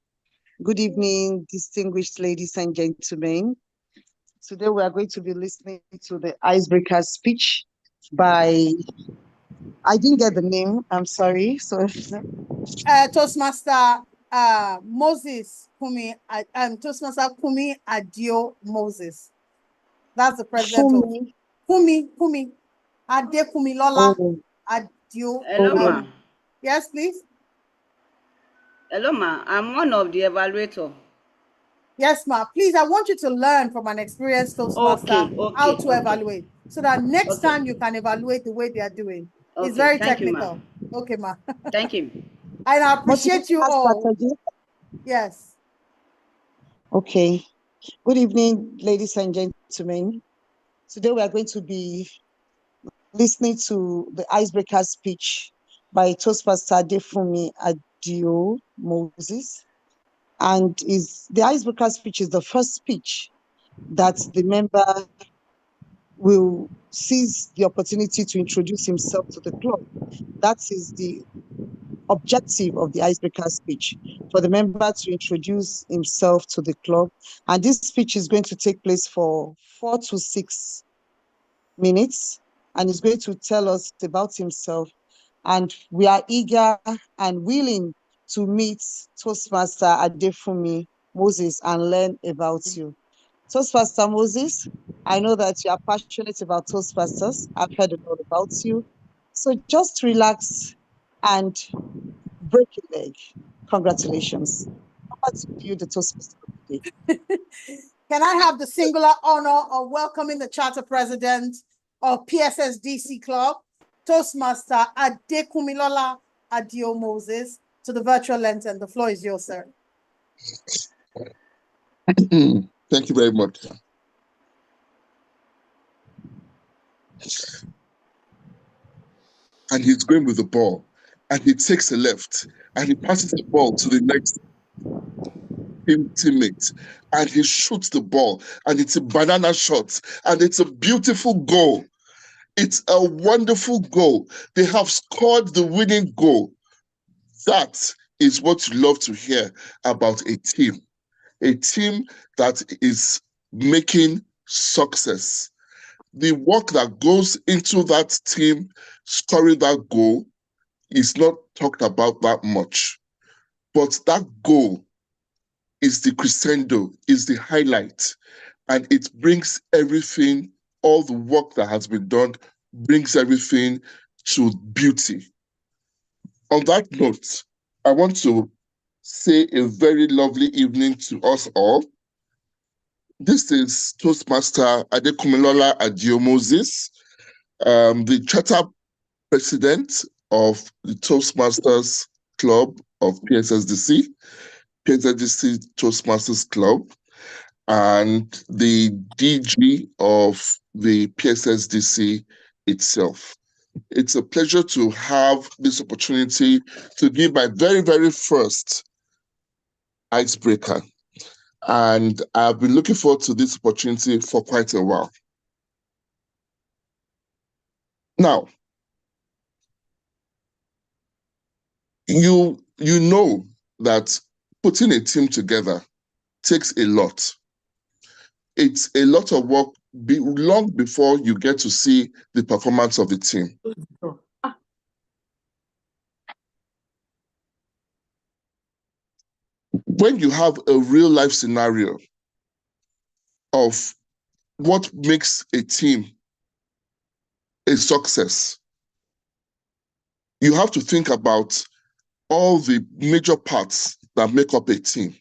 Good evening, distinguished ladies and gentlemen. Today we are going to be listening to the icebreaker speech by, I didn't get the name, I'm sorry. So Toastmaster Moses Kumi, Toastmaster Kumi Adio Moses. That's the president of Kumi Ade Kumi Lola Adio. Hello, ma. Yes, please. Hello, ma. I'm one of the evaluators. Yes, ma. Please, I want you to learn from an experienced Toastmaster how to evaluate, so that next time you can evaluate the way they are doing. It's very technical. Okay, ma. Thank you. And I appreciate you all. Strategy. Yes. Okay. Good evening, ladies and gentlemen. Today we are going to be listening to the icebreaker speech by Toastmaster Defumi Adio Moses. And the icebreaker speech is the first speech that the member will seize the opportunity to introduce himself to the club. That is the objective of the icebreaker speech, for the member to introduce himself to the club. And this speech is going to take place for 4 to 6 minutes, and he's going to tell us about himself. And we are eager and willing to meet Toastmaster Adefumi Moses and learn about you. Toastmaster Moses, I know that you are passionate about Toastmasters. I've heard a lot about you. So just relax and break your leg. Congratulations. Over to you, the Toastmaster of the day. Can I have the singular honor of welcoming the charter president of PSSDC Club, Toastmaster Adekumilola Adio Moses, to the virtual lantern. The floor is yours, sir. Thank you very much. And he's going with the ball, and he takes a left, and he passes the ball to the next teammate, and he shoots the ball, and it's a banana shot, and it's a beautiful goal. It's a wonderful goal. They have scored the winning goal. That is what you love to hear about a team that is making success. The work that goes into that team scoring that goal is not talked about that much. But that goal is the crescendo, is the highlight, and it brings everything, all the work that has been done, brings everything to beauty. On that note, I want to say a very lovely evening to us all. This is Toastmaster Adekumilola Adio Moses, the charter president of the Toastmasters Club of PSSDC, PSSDC Toastmasters Club, and the DG of the PSSDC itself. It's a pleasure to have this opportunity to give my very, very first icebreaker. And I've been looking forward to this opportunity for quite a while. Now, you know that putting a team together takes a lot. It's a lot of work long before you get to see the performance of the team. When you have a real life scenario of what makes a team a success, you have to think about all the major parts that make up a team.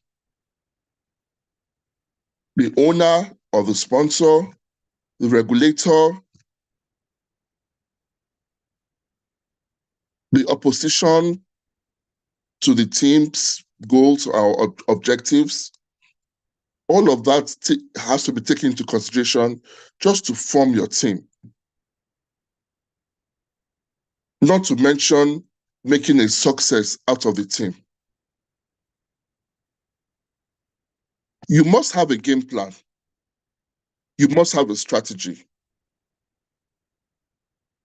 The owner or the sponsor, the regulator, the opposition to the team's goals or objectives. All of that has to be taken into consideration just to form your team. Not to mention making a success out of the team. You must have a game plan. You must have a strategy.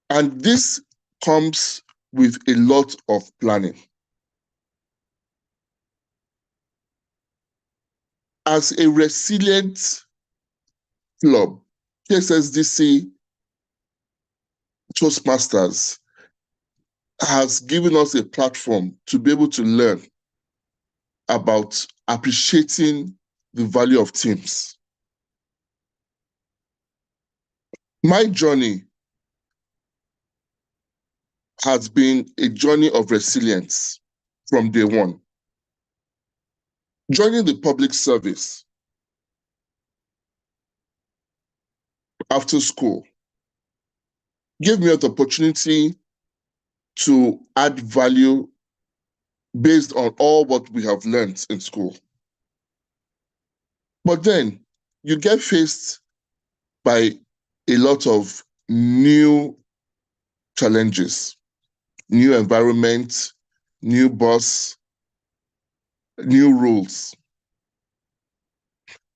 And this comes with a lot of planning. As a resilient club, PSSDC Toastmasters has given us a platform to be able to learn about appreciating the value of teams. My journey has been a journey of resilience from day one. Joining the public service after school gave me the opportunity to add value based on all what we have learned in school. But then you get faced by a lot of new challenges, new environment, new boss, new rules.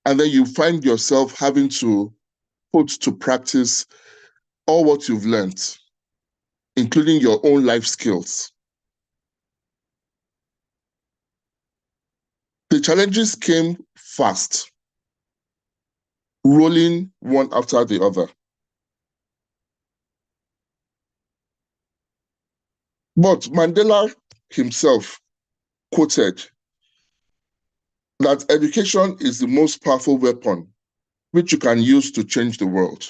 And then you find yourself having to put to practice all what you've learned, including your own life skills. The challenges came fast, rolling one after the other. But Mandela himself quoted that education is the most powerful weapon which you can use to change the world.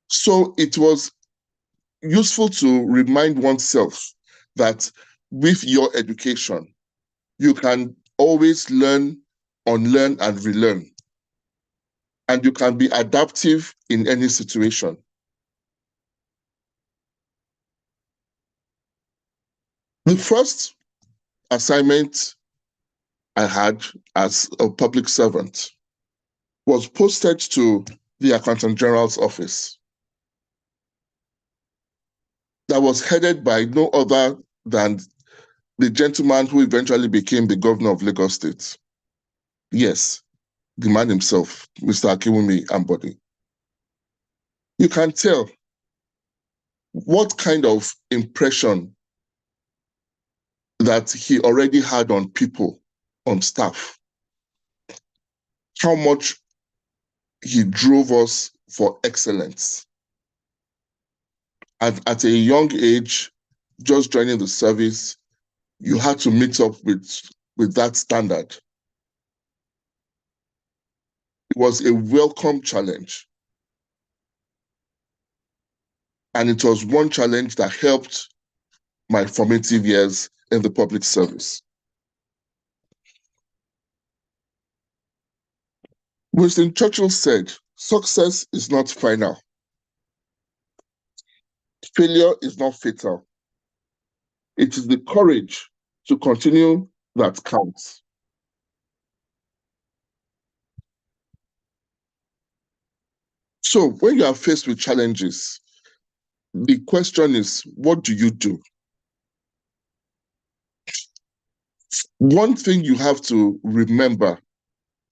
So it was useful to remind oneself that with your education, you can always learn, unlearn, and relearn. And you can be adaptive in any situation. The first assignment I had as a public servant was posted to the Accountant General's office that was headed by no other than the gentleman who eventually became the governor of Lagos State. Yes, the man himself, Mr. Akiwumi Ambode. You can tell what kind of impression that he already had on people, on staff, how much he drove us for excellence. At a young age, just joining the service, you had to meet up with that standard. It was a welcome challenge. And it was one challenge that helped my formative years in the public service. Winston Churchill said, "Success is not final. Failure is not fatal. It is the courage to continue that counts." So when you are faced with challenges, the question is, what do you do? One thing you have to remember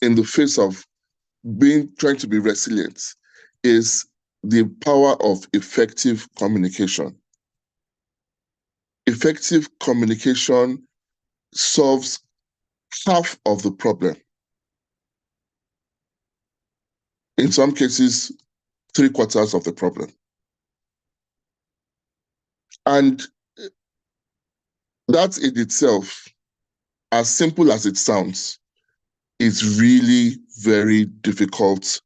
in the face of trying to be resilient is the power of effective communication. Effective communication solves half of the problem. In some cases, 3/4 of the problem. And that in itself, as simple as it sounds, is really very difficult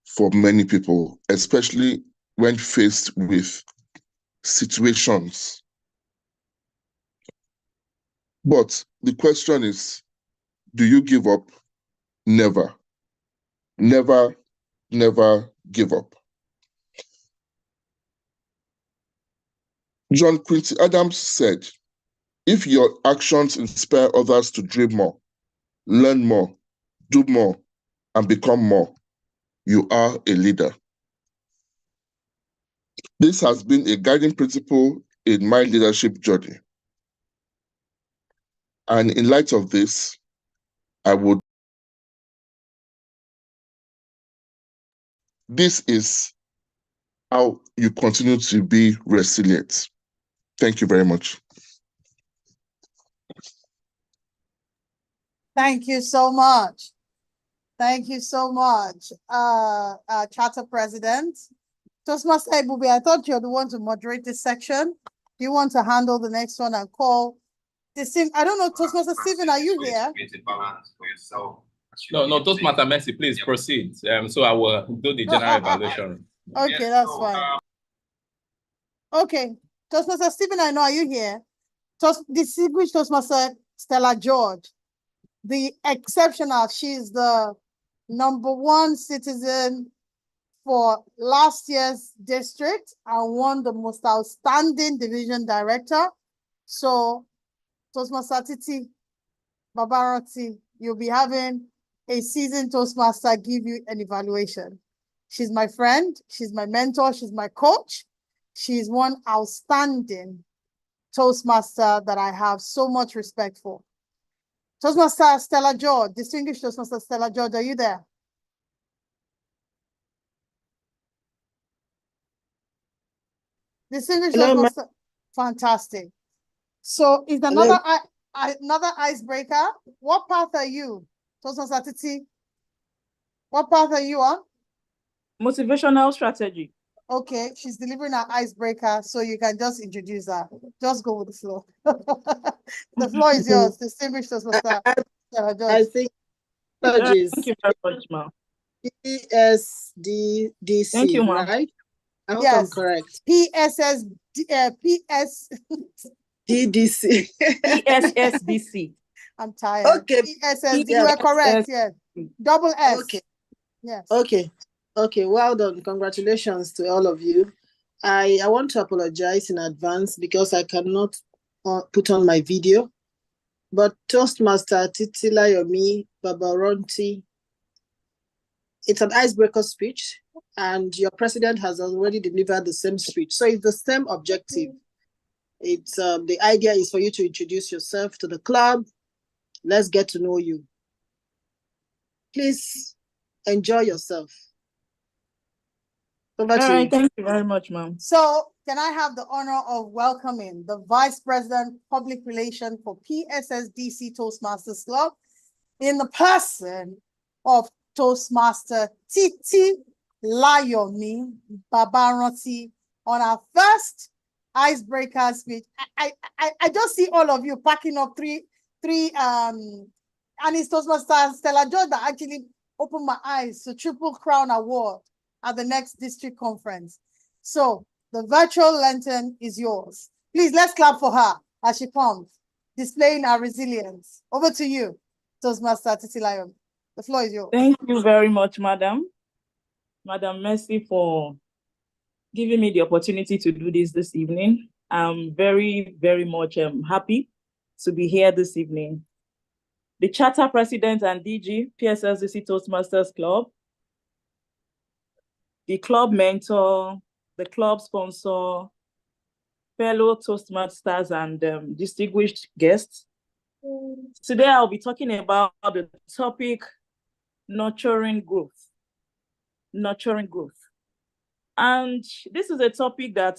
for many people, especially when faced with situations. But the question is, do you give up? Never. Never, never give up. John Quincy Adams said, "If your actions inspire others to dream more, learn more, do more, and become more, you are a leader." This has been a guiding principle in my leadership journey. And in light of this, this is how you continue to be resilient. Thank you very much. Thank you so much. Thank you so much, Charter President. Toastmaster Ebube, I thought you're the one to moderate this section. Do you want to handle the next one and call this thing? I don't know, Toastmaster Stephen, are you here? No, Toastmaster Mercy, please proceed. So I will do the general evaluation. Okay, that's fine. Okay, Toastmaster Stephen, I know, are you here? Distinguished Toastmaster Stella George, the exceptional, she's the #1 citizen for last year's district and won the most outstanding division director. So, Toastmaster Titi Babaroti, you'll be having a seasoned Toastmaster give you an evaluation. She's my friend, she's my mentor, she's my coach. She's one outstanding Toastmaster that I have so much respect for. Toastmaster Stella George, distinguished Toastmaster Stella George, are you there? Distinguished Toastmaster, fantastic. So is another icebreaker. What path are you, Toastmaster Titi? What path are you on? Motivational strategy. Okay, she's delivering an icebreaker, so you can just introduce her. Just go with the flow. The floor is yours, distinguished Toastmaster. I think Thank you very much, ma'am. PSSDC, thank you, ma'am. right? I hope Yes, I'm correct. PSSDC. I'm tired. Okay. PSSD, you are correct, yes. Double S. Okay. Yes. Okay, well done. Congratulations to all of you. I want to apologize in advance because I cannot put on my video. But Toastmaster Titilayomi Babaronti, it's an icebreaker speech, and your president has already delivered the same speech. So it's the same objective. It's the idea is for you to introduce yourself to the club. Let's get to know you. Please enjoy yourself. All right, thank you very much, ma'am. So can I have the honor of welcoming the Vice President, Public Relations for PSSDC Toastmasters Club in the person of Toastmaster Titi Layomi Babaronti on our first icebreaker speech. I just see all of you packing up three and it's Toastmasters Stella George that actually opened my eyes to Triple Crown Award at the next district conference. So the virtual lantern is yours. Please, let's clap for her as she comes, displaying our resilience. Over to you, Toastmaster Titilayo. The floor is yours. Thank you very much, Madam Mercy, for giving me the opportunity to do this evening. I'm very, very much happy to be here this evening. The Charter President and DG, PSSDC Toastmasters Club, the club mentor, the club sponsor, fellow Toastmasters and distinguished guests. Today I'll be talking about the topic, nurturing growth. Nurturing growth. And this is a topic that,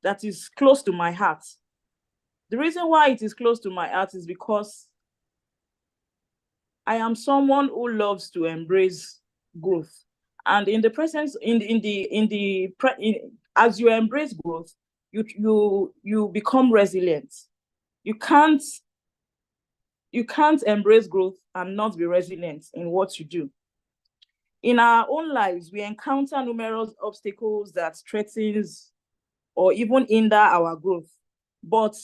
that is close to my heart. The reason why it is close to my heart is because I am someone who loves to embrace growth. And in the presence, as you embrace growth, you become resilient. You can't embrace growth and not be resilient in what you do. In our own lives, we encounter numerous obstacles that threatens or even hinder our growth. But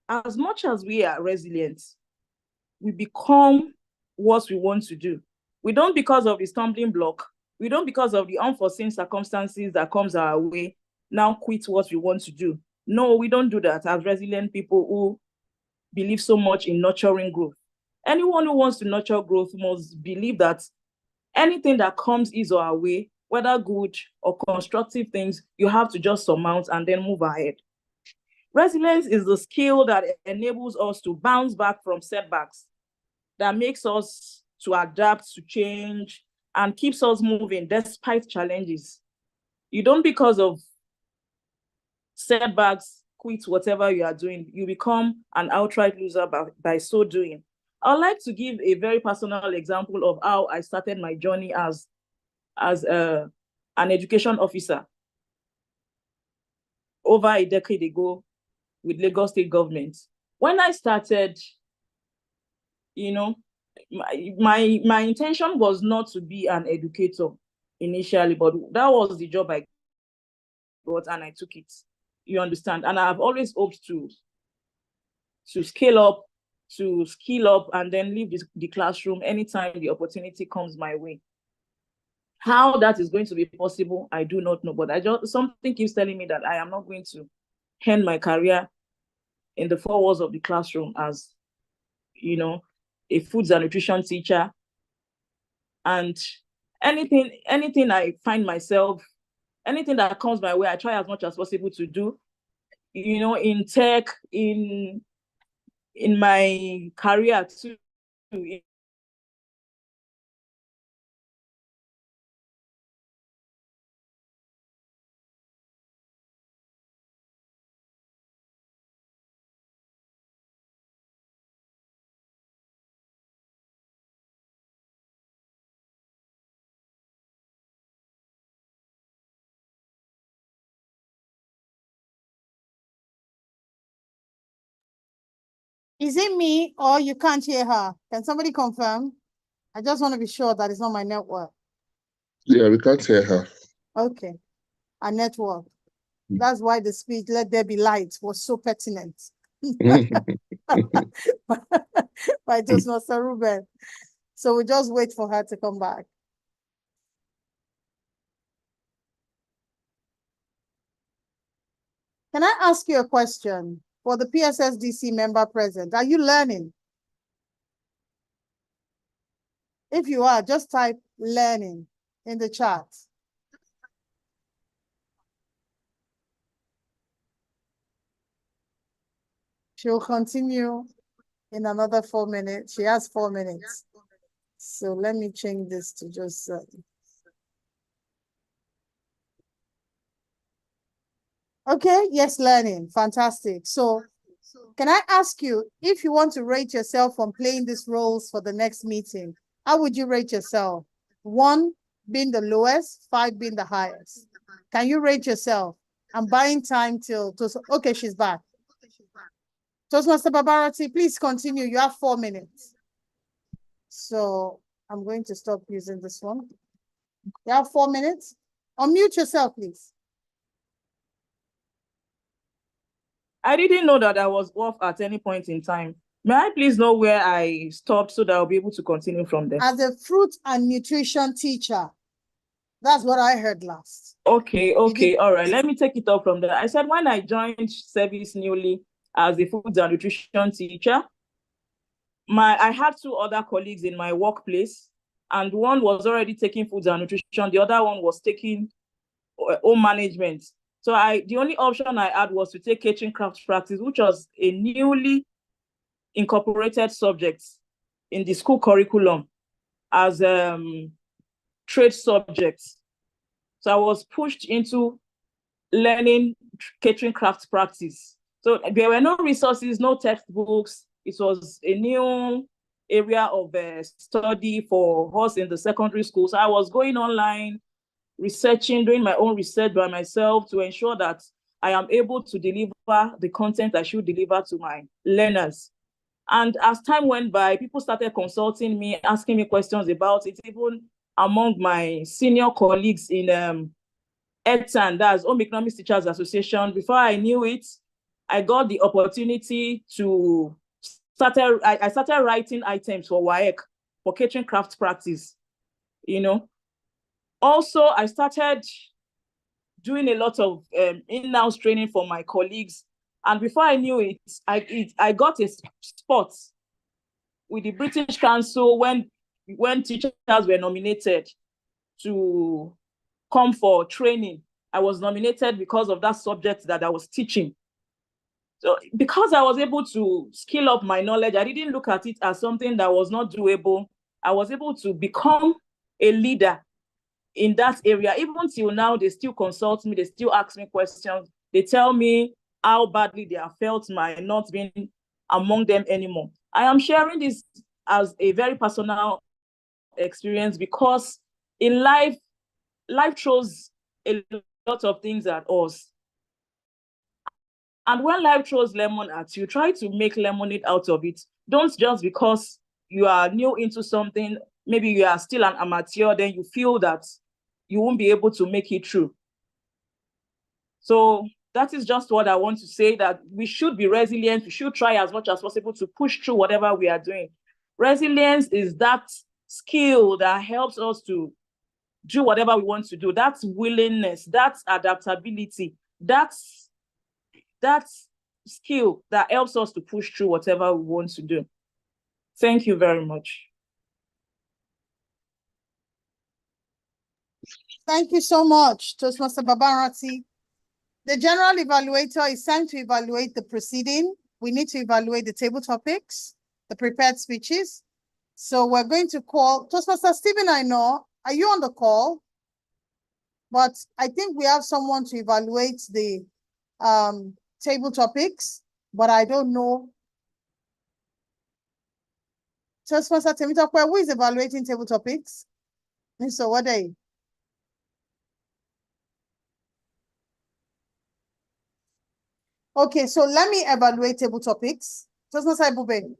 as much as we are resilient, we become what we want to do. We don't because of the stumbling block. We don't because of the unforeseen circumstances that comes our way now quit what we want to do. No, we don't do that as resilient people who believe so much in nurturing growth. Anyone who wants to nurture growth must believe that anything that comes is our way, whether good or constructive things, you have to just surmount and then move ahead. Resilience is the skill that enables us to bounce back from setbacks, that makes us to adapt to change and keeps us moving despite challenges. You don't because of setbacks quit whatever you are doing. You become an outright loser by so doing. I'd like to give a very personal example of how I started my journey as an education officer over a decade ago with Lagos State government. When I started, you know, my intention was not to be an educator initially, but that was the job I got and I took it. You understand? And I've always hoped to scale up, to skill up, and then leave the classroom anytime the opportunity comes my way. How that is going to be possible, I do not know, but something keeps telling me that I am not going to end my career in the four walls of the classroom as, you know, a foods and nutrition teacher. And anything I find myself, anything that comes my way, I try as much as possible to do, you know, in tech, in my career too. Is it me or you can't hear her? Can somebody confirm? I just want to be sure that it's not my network. Yeah, we can't hear her. Okay. Our network. That's why the speech, "Let there be light," was so pertinent. By Toastmaster Ruben. So we just wait for her to come back. Can I ask you a question for the PSSDC member present? Are you learning? If you are, just type "learning" in the chat. She'll continue in another 4 minutes. She has 4 minutes. So let me change this to just... Okay, yes, learning. Fantastic. So can I ask you, if you want to rate yourself on playing these roles for the next meeting, how would you rate yourself? 1 being the lowest, 5 being the highest. Can you rate yourself? I'm buying time till, okay, she's back. Toastmaster Babarati, please continue. You have 4 minutes. So I'm going to stop using this one. You have 4 minutes. Unmute yourself, please. I didn't know that I was off at any point in time. May I please know where I stopped so that I'll be able to continue from there? As a fruit and nutrition teacher. That's what I heard last. Okay, all right. Let me take it up from there. I said when I joined service newly as a food and nutrition teacher, I had 2 other colleagues in my workplace, and one was already taking food and nutrition. The other one was taking home management. So the only option I had was to take catering craft practice, which was a newly incorporated subject in the school curriculum as trade subjects. So I was pushed into learning catering craft practice. So there were no resources, no textbooks. It was a new area of study for us in the secondary school. So I was going online, researching, doing my own research by myself to ensure that I am able to deliver the content I should deliver to my learners. And as time went by, people started consulting me, asking me questions about it, even among my senior colleagues in ETSAN, that's Home Economics Teachers Association. Before I knew it, I got the opportunity to I started writing items for WAEC, for catering craft practice, you know. Also, I started doing a lot of in-house training for my colleagues. And before I knew it, I got a spot with the British Council when teachers were nominated to come for training. I was nominated because of that subject that I was teaching. So because I was able to skill up my knowledge, I didn't look at it as something that was not doable. I was able to become a leader in that area. Even till now, they still consult me, they still ask me questions. They tell me how badly they have felt my not being among them anymore. I am sharing this as a very personal experience because in life throws a lot of things at us. And when life throws lemon at you, try to make lemonade out of it. Don't just because you are new into something, maybe you are still an amateur, then you feel that you won't be able to make it through. So that is just what I want to say, that we should be resilient. We should try as much as possible to push through whatever we are doing. Resilience is that skill that helps us to do whatever we want to do. That's willingness, that's adaptability, that's skill that helps us to push through whatever we want to do. Thank you very much. Thank you so much, Toastmaster Babarati. The general evaluator is time to evaluate the proceeding. We need to evaluate the table topics, the prepared speeches. So we're going to call Toastmaster Stephen. I know, are you on the call? But I think we have someone to evaluate the table topics, but I don't know. Toastmaster Temitope, who is evaluating table topics? So what are you? Okay, so let me evaluate table topics. Toastmaster Ibube.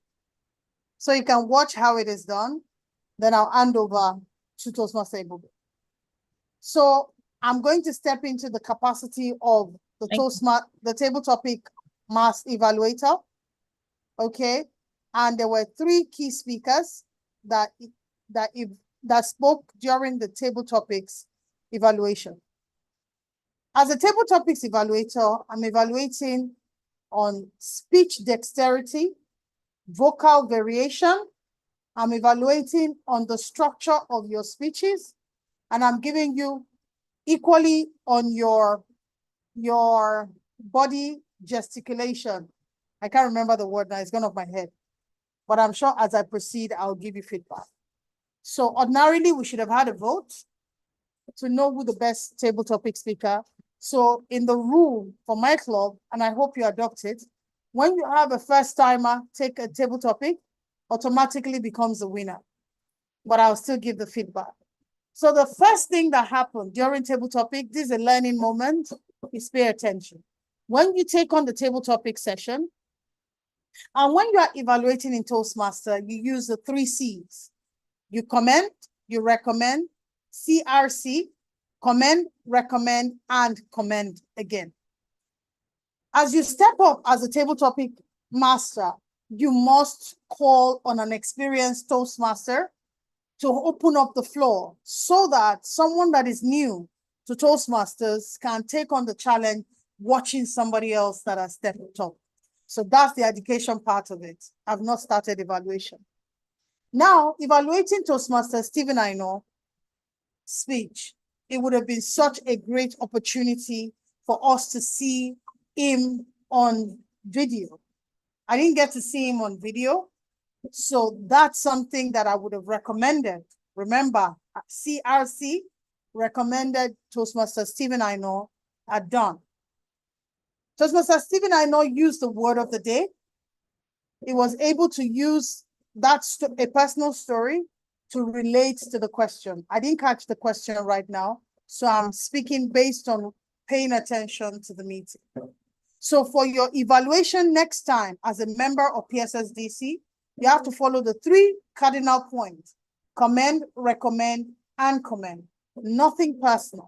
So you can watch how it is done. Then I'll hand over to Toastmaster Ibube. So I'm going to step into the capacity of the table topic mass evaluator. Okay. And there were 3 key speakers that spoke during the table topics evaluation. As a table topics evaluator, I'm evaluating on speech dexterity, vocal variation. I'm evaluating on the structure of your speeches, and I'm giving you equally on your body gesticulation. I can't remember the word now, it's gone off my head. But I'm sure as I proceed, I'll give you feedback. So ordinarily, we should have had a vote to know who the best table topic speaker. So in the rule for my club, and I hope you adopt it, when you have a first timer take a table topic, automatically becomes the winner. But I'll still give the feedback. So the first thing that happened during table topic, this is a learning moment. is pay attention. When you take on the table topic session, and when you are evaluating in Toastmaster, you use the 3 C's. You comment, you recommend, CRC, commend, recommend, and commend again. As you step up as a table topic master, you must call on an experienced Toastmaster to open up the floor so that someone that is new to Toastmasters can take on the challenge watching somebody else that has stepped up. So that's the education part of it. I've not started evaluation. Now, evaluating Toastmaster Stephen Aino speech, it would have been such a great opportunity for us to see him on video. I didn't get to see him on video, so that's something that I would have recommended. Remember, CRC recommended Toastmaster Stephen Aino had done. Toastmaster Stephen Aino used the word of the day. He was able to use that a personal story to relate to the question. I didn't catch the question right now, so I'm speaking based on paying attention to the meeting. So for your evaluation next time as a member of PSSDC, you have to follow the 3 cardinal points: commend, recommend, and commend. Nothing personal.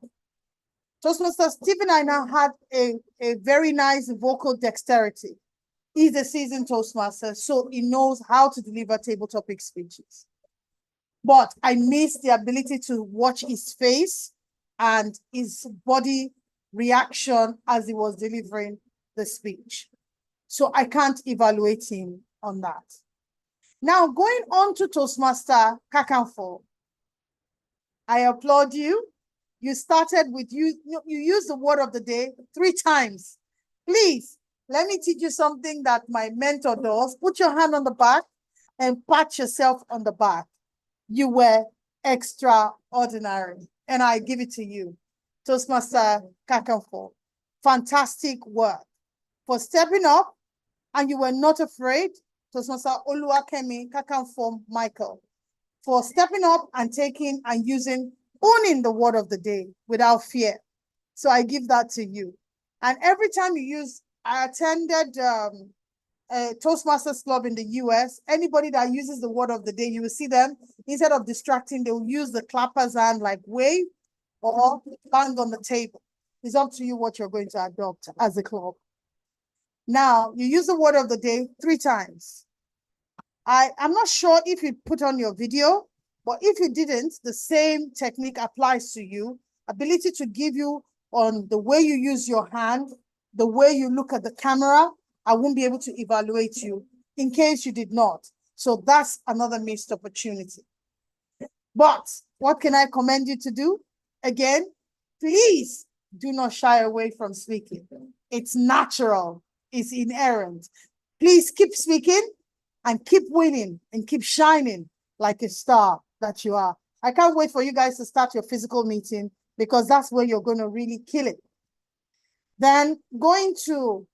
Toastmaster Stephen Aina had a very nice vocal dexterity. He's a seasoned Toastmaster, so he knows how to deliver table topic speeches. But I missed the ability to watch his face and his body reaction as he was delivering the speech. So I can't evaluate him on that. Now, going on to Toastmaster Kakanfo, I applaud you. You started with, you used the word of the day 3 times. Please, let me teach you something that my mentor does. Put your hand on the back and pat yourself on the back. You were extraordinary, and I give it to you. Toastmaster Kakanfo, fantastic work for stepping up, and you were not afraid. Toastmaster Oluwakemi Kakanfo Michael, for stepping up and taking and owning the word of the day without fear. So I give that to you. And every time you use, I attended a Toastmasters club in the US. Anybody that uses the word of the day, you will see them, instead of distracting, they will use the clappers and like wave or bang on the table. It's up to you what you're going to adopt as a club. Now, you use the word of the day 3 times. I'm not sure if you put on your video, but if you didn't, the same technique applies to you. Ability to give you on the way you use your hand, the way you look at the camera. I won't be able to evaluate you in case you did not. So that's another missed opportunity. But what can I commend you to do? Again, please do not shy away from speaking. It's natural, it's inherent. Please keep speaking and keep winning and keep shining like a star that you are. I can't wait for you guys to start your physical meeting, because that's where you're going to really kill it. Then going to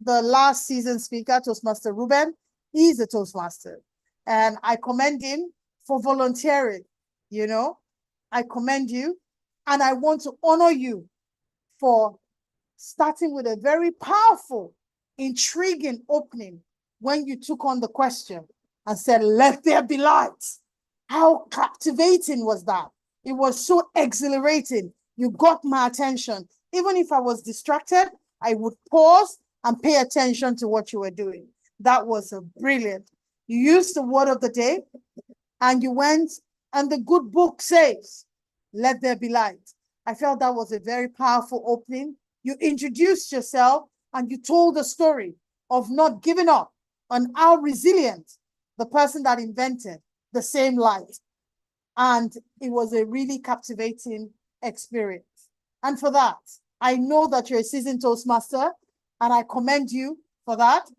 the last season speaker, Toastmaster Ruben, he's a Toastmaster. And I commend him for volunteering, you know. I commend you, and I want to honor you for starting with a very powerful, intriguing opening when you took on the question and said, "Let there be light." How captivating was that? It was so exhilarating. You got my attention. Even if I was distracted, I would pause and pay attention to what you were doing. That was brilliant. You used the word of the day, and you went, and the good book says, "Let there be light." I felt that was a very powerful opening. You introduced yourself, and you told the story of not giving up on how resilient the person that invented the same light. And it was a really captivating experience. And for that, I know that you're a seasoned Toastmaster, and I commend you for that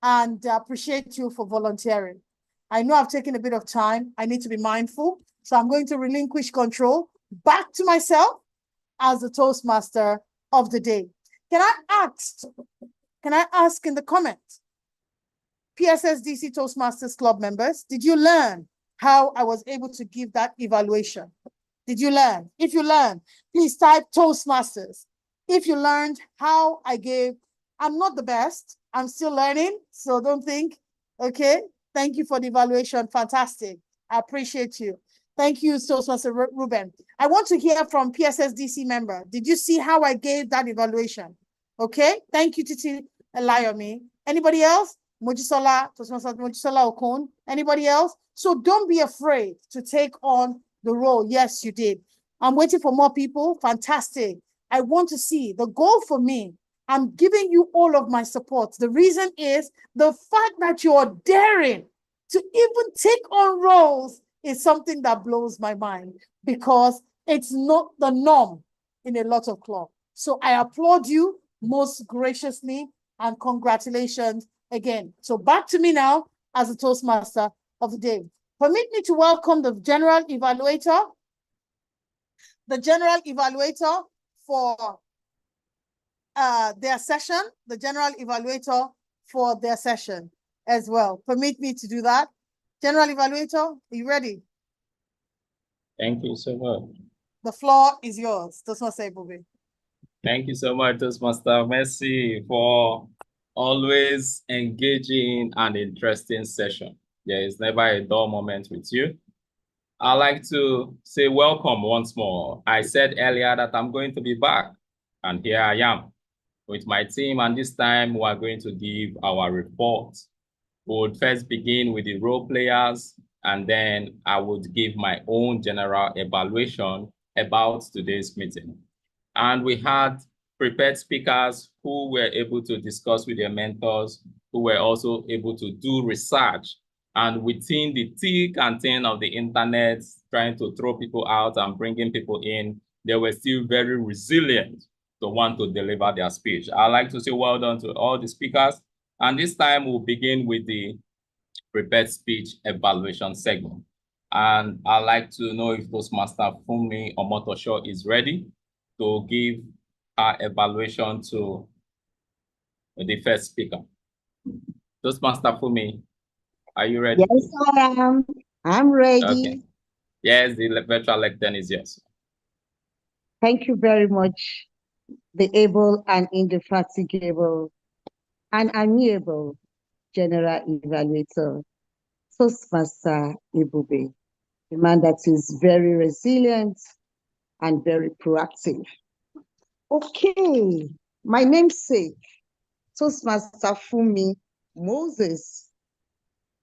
and appreciate you for volunteering. I know I've taken a bit of time. I need to be mindful. So I'm going to relinquish control back to myself as the Toastmaster of the day. Can I ask in the comments, PSSDC Toastmasters Club members, did you learn how I was able to give that evaluation? Did you learn? If you learn, please type Toastmasters. if you learned how I gave, I'm not the best. I'm still learning, so don't think, okay? Thank you for the evaluation. Fantastic. I appreciate you. Thank you, Toastmaster Ruben. I want to hear from PSSDC member. Did you see how I gave that evaluation? Okay, thank you, Titi Elayomi. Anybody else? Mojisola, Toastmaster Mojisola Okon. Anybody else? So don't be afraid to take on the role. Yes, you did. I'm waiting for more people. Fantastic. I want to see the goal for me. I'm giving you all of my support. The reason is the fact that you're daring to even take on roles is something that blows my mind because it's not the norm in a lot of clubs. So I applaud you most graciously and congratulations again. So back to me now as the Toastmaster of the day. Permit me to welcome the general evaluator. The general evaluator for their session, the general evaluator for their session as well. Permit me to do that. General evaluator, are you ready? Thank you so much. The floor is yours. Toastmaster Ebube. Thank you so much, Toastmaster. Merci for always engaging and interesting session. There is never a dull moment with you. I'd like to say welcome once more. I said earlier that I'm going to be back, and here I am with my team, and this time we are going to give our report. We would first begin with the role players, and then I would give my own general evaluation about today's meeting. And we had prepared speakers who were able to discuss with their mentors, who were also able to do research. And within the thick and thin of the internet, trying to throw people out and bringing people in, they were still very resilient to want to deliver their speech. I'd like to say well done to all the speakers. And this time we'll begin with the prepared speech evaluation segment. And I'd like to know if Toastmaster Funmi Omotosho is ready to give our evaluation to the first speaker. Toastmaster Funmi, are you ready? Yes, I am. I'm ready. Okay. Yes, the virtual lectern is yours. Thank you very much, the able and indefatigable and amiable general evaluator, Toastmaster Ebube, a man that is very resilient and very proactive. Okay, my namesake, Toastmaster Funmi Moses.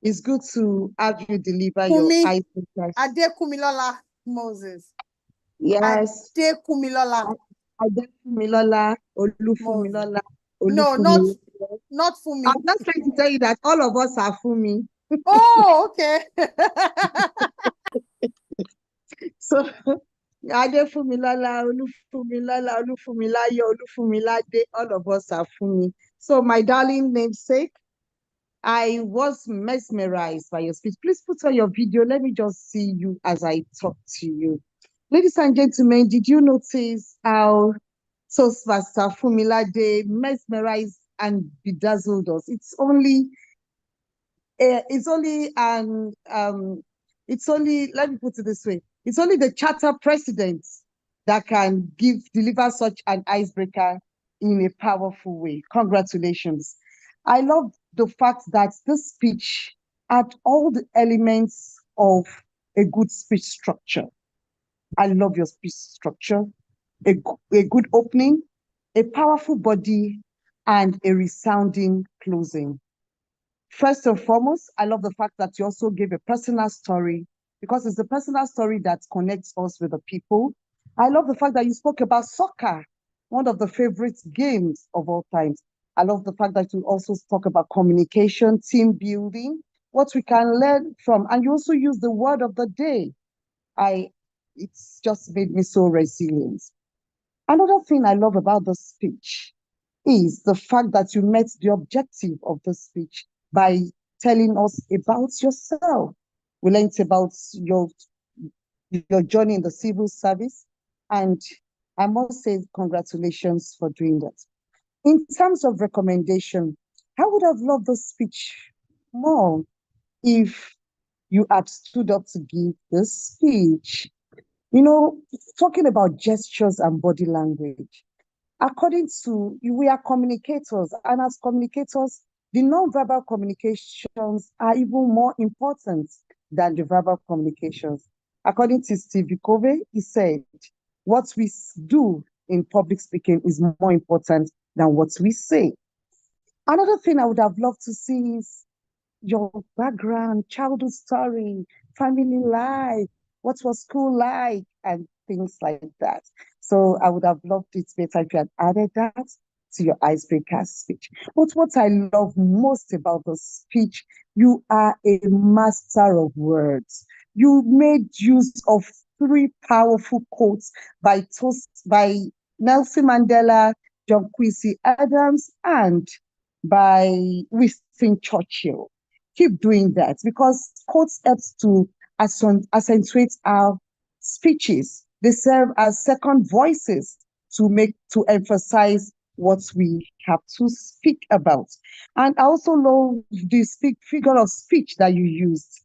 It's good to have you deliver your icebreakers. Adekumilola Moses. Yes. Adekumilola. Adekumilola, Olufumilola, No, not Funmi. I'm just trying to tell you that all of us are Funmi. Oh, okay. So, Adefumilola, Olufumilola, Olufumilayo, Olufumilade, all of us are Funmi. So, my darling namesake, I was mesmerized by your speech. Please put on your video. Let me just see you as I talk to you. Ladies and gentlemen, did you notice how Toastmaster Funmilade mesmerized and bedazzled us? It's only, let me put it this way. It's only the charter president that can deliver such an icebreaker in a powerful way. Congratulations. I love the fact that this speech had all the elements of a good speech structure. I love your speech structure, a good opening, a powerful body, and a resounding closing. First and foremost, I love the fact that you also gave a personal story because it's the personal story that connects us with the people. I love the fact that you spoke about soccer, one of the favorite games of all times. I love the fact that you also talk about communication, team building, what we can learn from, and you also use the word of the day. It's just made me so resilient. Another thing I love about the speech is the fact that you met the objective of the speech by telling us about yourself. We learned about your journey in the civil service, and I must say congratulations for doing that. In terms of recommendation, I would have loved the speech more if you had stood up to give the speech. You know, talking about gestures and body language, According to, we are communicators, and as communicators, the non-verbal communications are even more important than the verbal communications. According to Stevie Covey, he said, what we do in public speaking is more important than what we say. Another thing I would have loved to see is your background, childhood story, family life, what was school like, and things like that. So I would have loved it better if you had added that to your icebreaker speech. But what I love most about the speech, you are a master of words. You made use of 3 powerful quotes by Nelson Mandela, John Quincy Adams, and by Winston Churchill. Keep doing that, because quotes helps to accentuate our speeches. They serve as second voices to emphasize what we have to speak about. And I also love the figure of speech that you used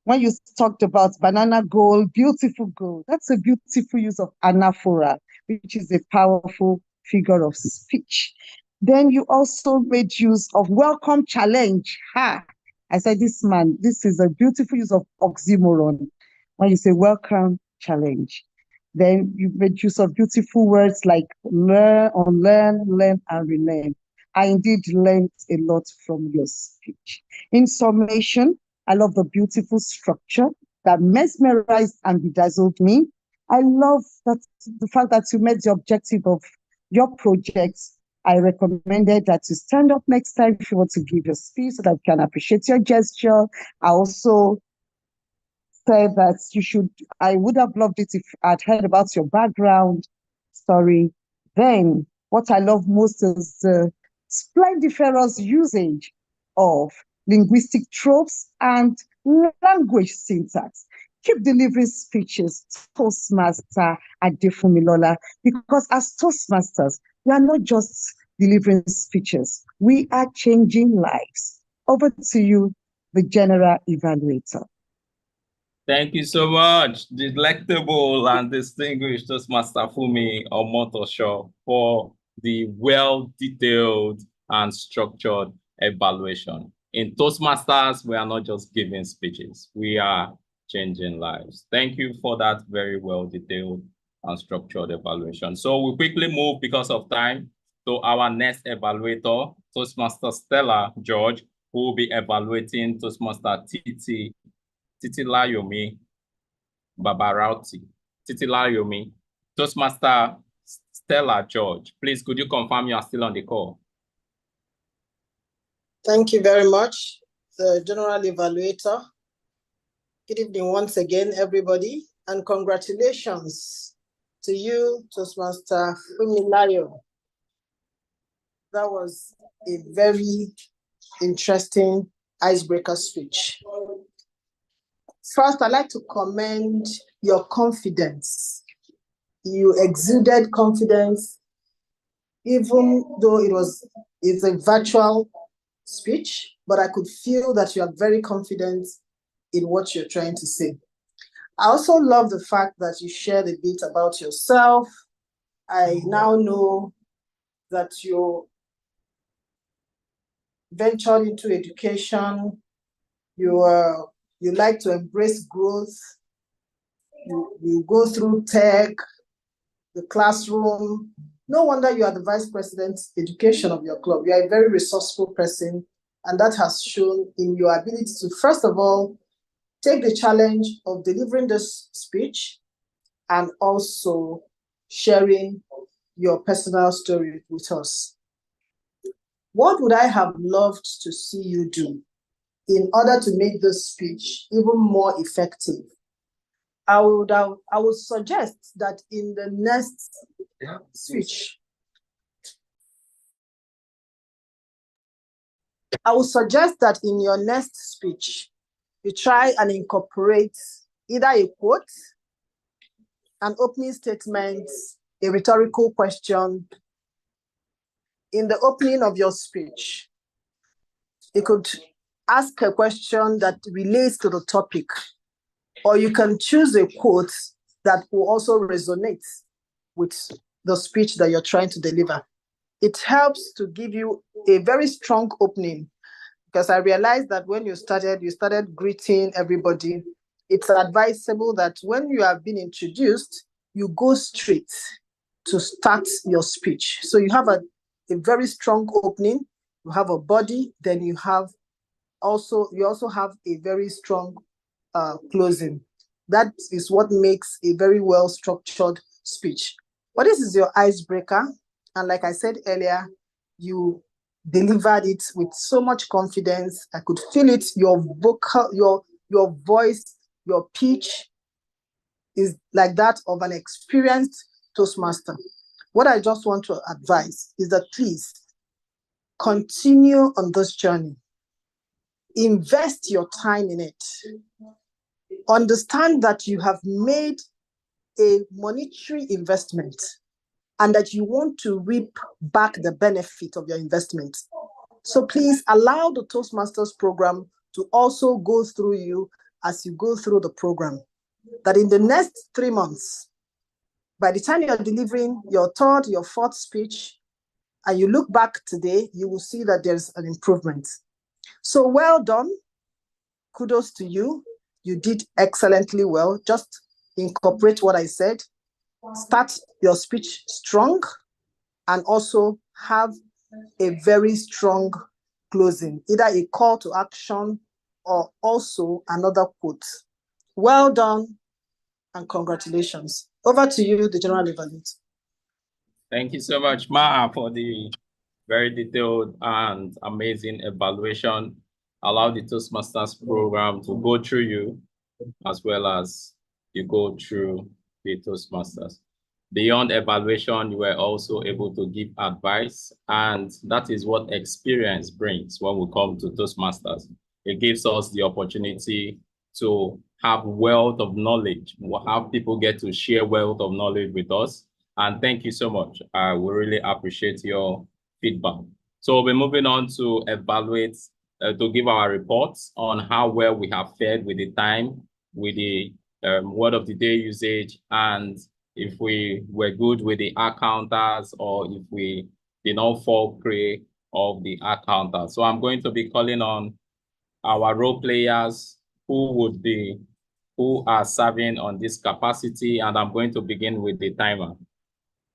when you talked about banana goal, beautiful goal. That's a beautiful use of anaphora, which is a powerful figure of speech. Then you also made use of welcome challenge. I said, this is a beautiful use of oxymoron when you say welcome challenge. Then you made use of beautiful words like learn, unlearn, learn, and relearn. I indeed learned a lot from your speech. In summation, I love the beautiful structure that mesmerized and bedazzled me. I love the fact that you met the objective of your project. I recommended that you stand up next time if you want to give your speech so that we can appreciate your gesture. I also said that I would have loved it if I'd heard about your background story. Then what I love most is the splendiferous usage of linguistic tropes and language syntax. Keep delivering speeches, Toastmaster Adefumilola, because as Toastmasters, we are not just delivering speeches, we are changing lives. Over to you, the General Evaluator. Thank you so much, delectable and distinguished Toastmaster Fumi Omotosho, for the well-detailed and structured evaluation. In Toastmasters, we are not just giving speeches, we are changing lives. Thank you for that very well-detailed and structured evaluation. So we quickly move, because of time, to our next evaluator, Toastmaster Stella George, who will be evaluating Toastmaster Titilayomi Babarauti. Titilayomi. Toastmaster Stella George, please, could you confirm you are still on the call? Thank you very much, the General Evaluator. Good evening once again, everybody, and congratulations to you, Toastmaster Fumilayo. That was a very interesting icebreaker speech. First, I'd like to commend your confidence. You exuded confidence, even though it's a virtual speech, but I could feel that you are very confident in what you're trying to say. I also love the fact that you shared a bit about yourself. I now know that you ventured into education. You like to embrace growth. You go through tech, the classroom. No wonder you are the Vice President Education of your club. You are a very resourceful person, and that has shown in your ability to, first of all, take the challenge of delivering this speech and also sharing your personal story with us. What would I have loved to see you do in order to make this speech even more effective? I would suggest that in the next speech, in your next speech, you try and incorporate either a quote, an opening statement, a rhetorical question in the opening of your speech. You could ask a question that relates to the topic, or you can choose a quote that will also resonate with the speech that you're trying to deliver. It helps to give you a very strong opening, because I realized that when you started greeting everybody. It's advisable that when you have been introduced, you go straight to start your speech. So you have a very strong opening, you have a body, then you also have a very strong closing. That is what makes a very well-structured speech. But this is your icebreaker. And like I said earlier, you delivered it with so much confidence. I could feel it, your vocal, your voice, your pitch is like that of an experienced Toastmaster. What I just want to advise is that please continue on this journey. Invest your time in it. Understand that you have made a monetary investment and that you want to reap back the benefit of your investment. So please allow the Toastmasters program to also go through you as you go through the program. That in the next 3 months, by the time you're delivering your third, your fourth speech, and you look back today, you will see that there's an improvement. So well done. Kudos to you. You did excellently well. Just incorporate what I said. Start your speech strong and also have a very strong closing, either a call to action or also another quote. Well done and congratulations. Over to you, the General Evaluator. Thank you so much, Ma, for the very detailed and amazing evaluation. Allow the Toastmasters program to go through you as well as you go through the Toastmasters. Beyond evaluation, you were also able to give advice, and that is what experience brings when we come to Toastmasters. It gives us the opportunity to have wealth of knowledge. We'll have people get to share wealth of knowledge with us. And thank you so much. We really appreciate your feedback. So we'll be moving on to evaluate, to give our reports on how well we have fared with the time, with the word of the day usage, and if we were good with the accounters or if we did not fall prey of the accounters. So I'm going to be calling on our role players who are serving on this capacity, and I'm going to begin with the timer.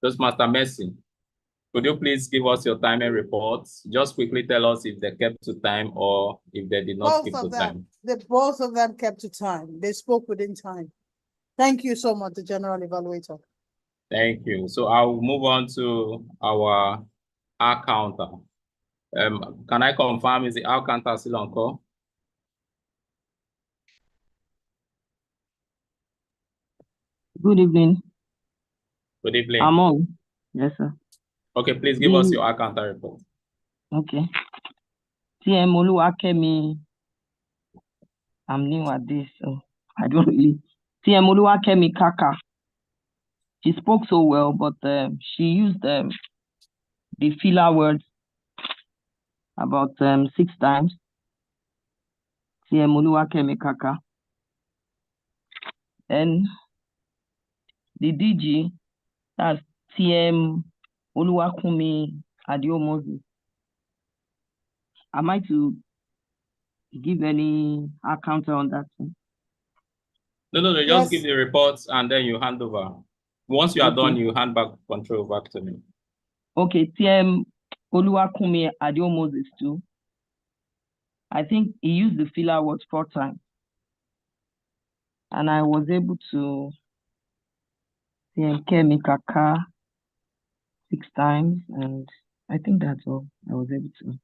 Toastmaster Mercy, could you please give us your timing reports? Just quickly tell us if they kept to time or if they did not keep to time. Both of them kept to time. They spoke within time. Thank you so much, the General Evaluator. Thank you. So I'll move on to our accountant. Can I confirm, is the accountant still on call? Good evening. Good evening. I'm on. Yes, sir. Okay, please give us your accountant report. Okay. TM Oluwakemi. I'm new at this, so I don't really. TM Oluwakemi Kaka. She spoke so well, but she used the filler words about 6 times. TM Oluwakemi Kaka. And the DG, that's TM Oluwakumi Adiomozu. Am I to give any account on that? No, just give the reports and then you hand over. Once you are done, you hand back control back to me. Okay, TM Oluwakumi Adiomozu too. I think he used the filler words 4 times. And I was able to TM Kemi Kaka 6 times, and I think that's all I'm able to.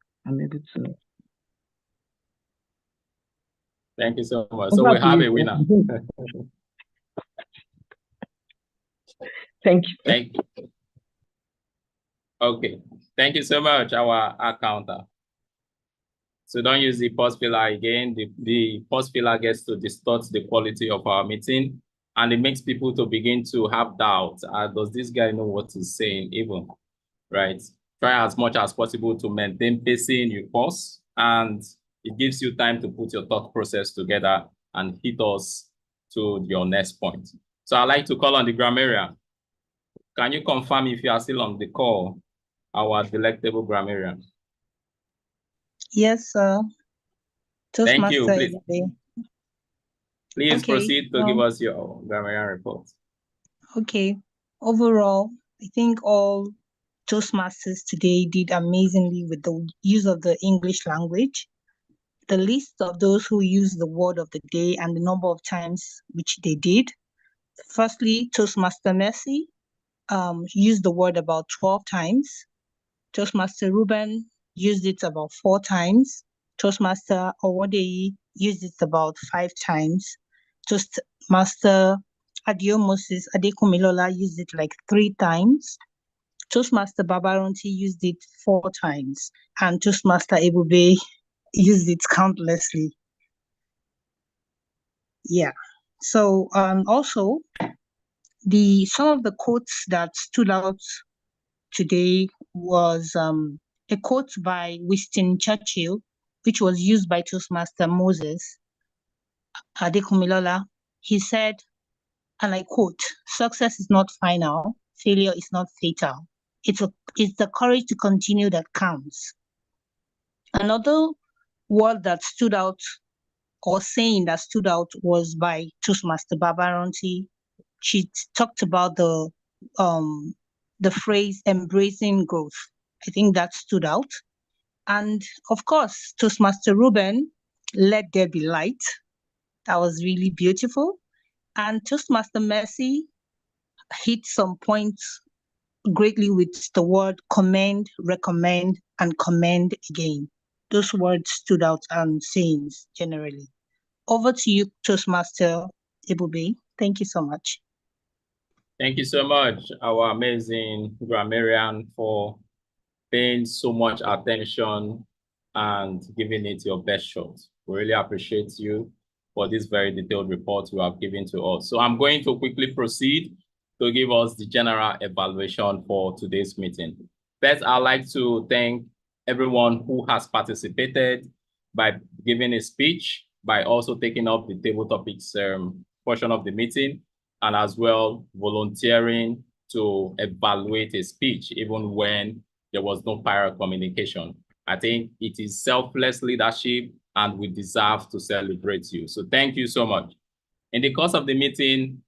Thank you so much. So we have a winner. Thank you. Thank you. Okay. Thank you so much, our accountant. So don't use the pause filler again. The pause filler gets to distort the quality of our meeting, and it makes people to begin to have doubts. Does this guy know what he's saying even, right? Try as much as possible to maintain pacing, you pause, and it gives you time to put your thought process together and hit us to your next point. So I'd like to call on the grammarian. Can you confirm if you are still on the call, our delectable grammarian? Yes, sir. Thank you. Toastmaster. Please Okay, proceed to give us your grammarian report. Okay. Overall, I think all Toastmasters today did amazingly with the use of the English language. The list of those who used the word of the day and the number of times which they did. Firstly, Toastmaster Mercy used the word about 12 times. Toastmaster Ruben used it about 4 times. Toastmaster Owodeyi used it about 5 times. Toastmaster Adio Moses Adekumilola used it like 3 times. Toastmaster Babaronti used it 4 times. And Toastmaster Ebube used it countlessly. Yeah. So also some of the quotes that stood out today was a quote by Winston Churchill, which was used by Toastmaster Moses Adekumilola. He said, and I quote, "Success is not final, failure is not fatal. It's the courage to continue that counts." Another word that stood out, or saying that stood out, was by Toastmaster Babaronti. She talked about the phrase embracing growth. I think that stood out. And of course, Toastmaster Ruben, "Let there be light." That was really beautiful. And Toastmaster Mercy hit some points greatly with the word commend, recommend, and commend again. Those words stood out and sayings generally. Over to you, Toastmaster Ebube. Thank you so much. Thank you so much, our amazing grammarian, for paying so much attention and giving it your best shot. We really appreciate you for this very detailed report you have given to us. So I'm going to quickly proceed to give us the general evaluation for today's meeting. First, I'd like to thank everyone who has participated by giving a speech, by also taking up the table topics portion of the meeting, and as well volunteering to evaluate a speech, even when there was no prior communication. I think it is selfless leadership, and we deserve to celebrate you. So thank you so much. In the course of the meeting,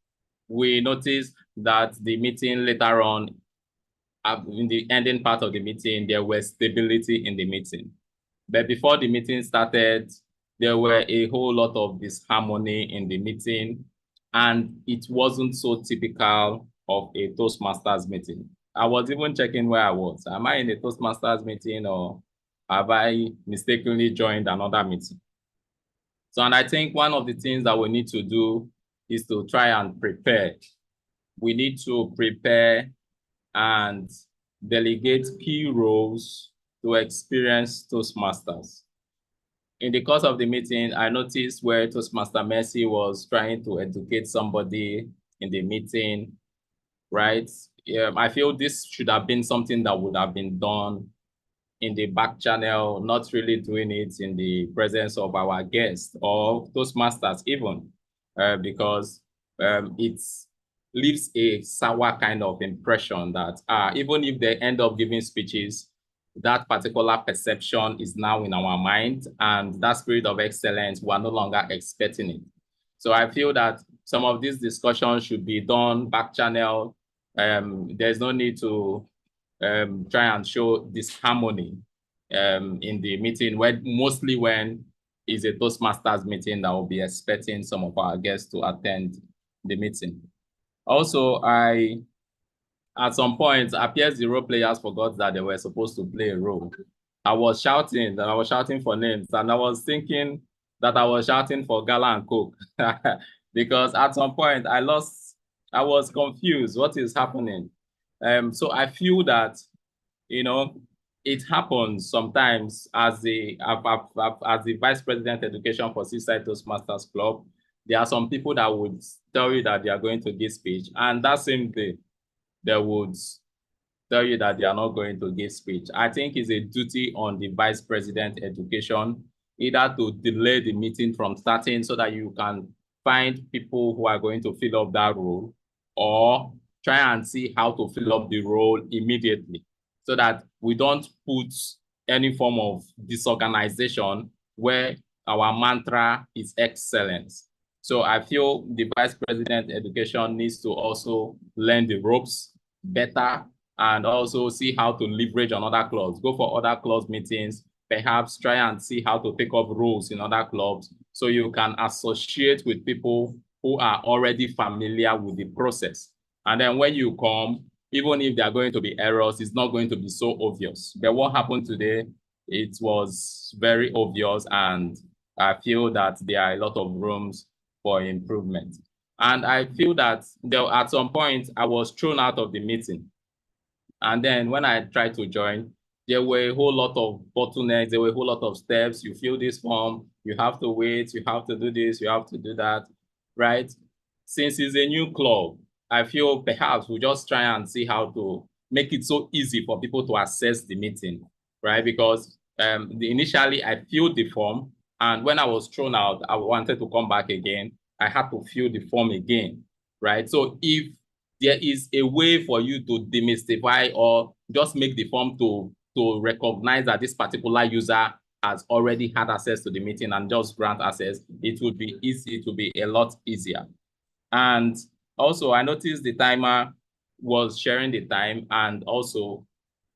we noticed that the meeting later on, in the ending part of the meeting, there was stability in the meeting. But before the meeting started, there were a whole lot of disharmony in the meeting, and it wasn't so typical of a Toastmasters meeting. I was even checking where I was. Am I in a Toastmasters meeting, or have I mistakenly joined another meeting? So, and I think one of the things that we need to do is to try and prepare. We need to prepare and delegate key roles to experienced Toastmasters. In the course of the meeting, I noticed where Toastmaster Mercy was trying to educate somebody in the meeting, right? I feel this should have been something that would have been done in the back channel, not really doing it in the presence of our guests or Toastmasters even, because it leaves a sour kind of impression that even if they end up giving speeches, that particular perception is now in our mind, and that spirit of excellence, we are no longer expecting it. So I feel that some of these discussions should be done back channel. There's no need to try and show this harmony in the meeting, mostly when it's a Toastmasters meeting that will be expecting some of our guests to attend the meeting. Also, at some point, appears the role players forgot that they were supposed to play a role. I was shouting for names, and I was thinking that I was shouting for Gala and Coke because at some point I was confused. What is happening? So I feel that, it happens sometimes as the Vice President Education for Seaside Toastmasters Club. There are some people that would tell you that they are going to give speech, and that same day, they would tell you that they are not going to give speech. I think it's a duty on the Vice President Education either to delay the meeting from starting so that you can find people who are going to fill up that role, or try and see how to fill up the role immediately so that we don't put any form of disorganization where our mantra is excellence. So I feel the Vice President Education needs to also learn the ropes better and also see how to leverage on other clubs, go for other clubs meetings, perhaps try and see how to take up roles in other clubs so you can associate with people who are already familiar with the process. And then when you come, even if there are going to be errors, it's not going to be so obvious. But what happened today, it was very obvious, and I feel that there are a lot of rooms for improvement. And I feel that at some point, I was thrown out of the meeting. And then when I tried to join, there were a whole lot of bottlenecks, there were a whole lot of steps. You fill this form, you have to wait, you have to do this, you have to do that, right? Since it's a new club, I feel perhaps we'll just try and see how to make it so easy for people to access the meeting, right? Because initially I filled the form, and when I was thrown out, I wanted to come back again. I had to fill the form again, right? So if there is a way for you to demystify or just make the form to recognize that this particular user has already had access to the meeting and just grant access, it would be easy, it would be a lot easier. And also, I noticed the timer was sharing the time, and also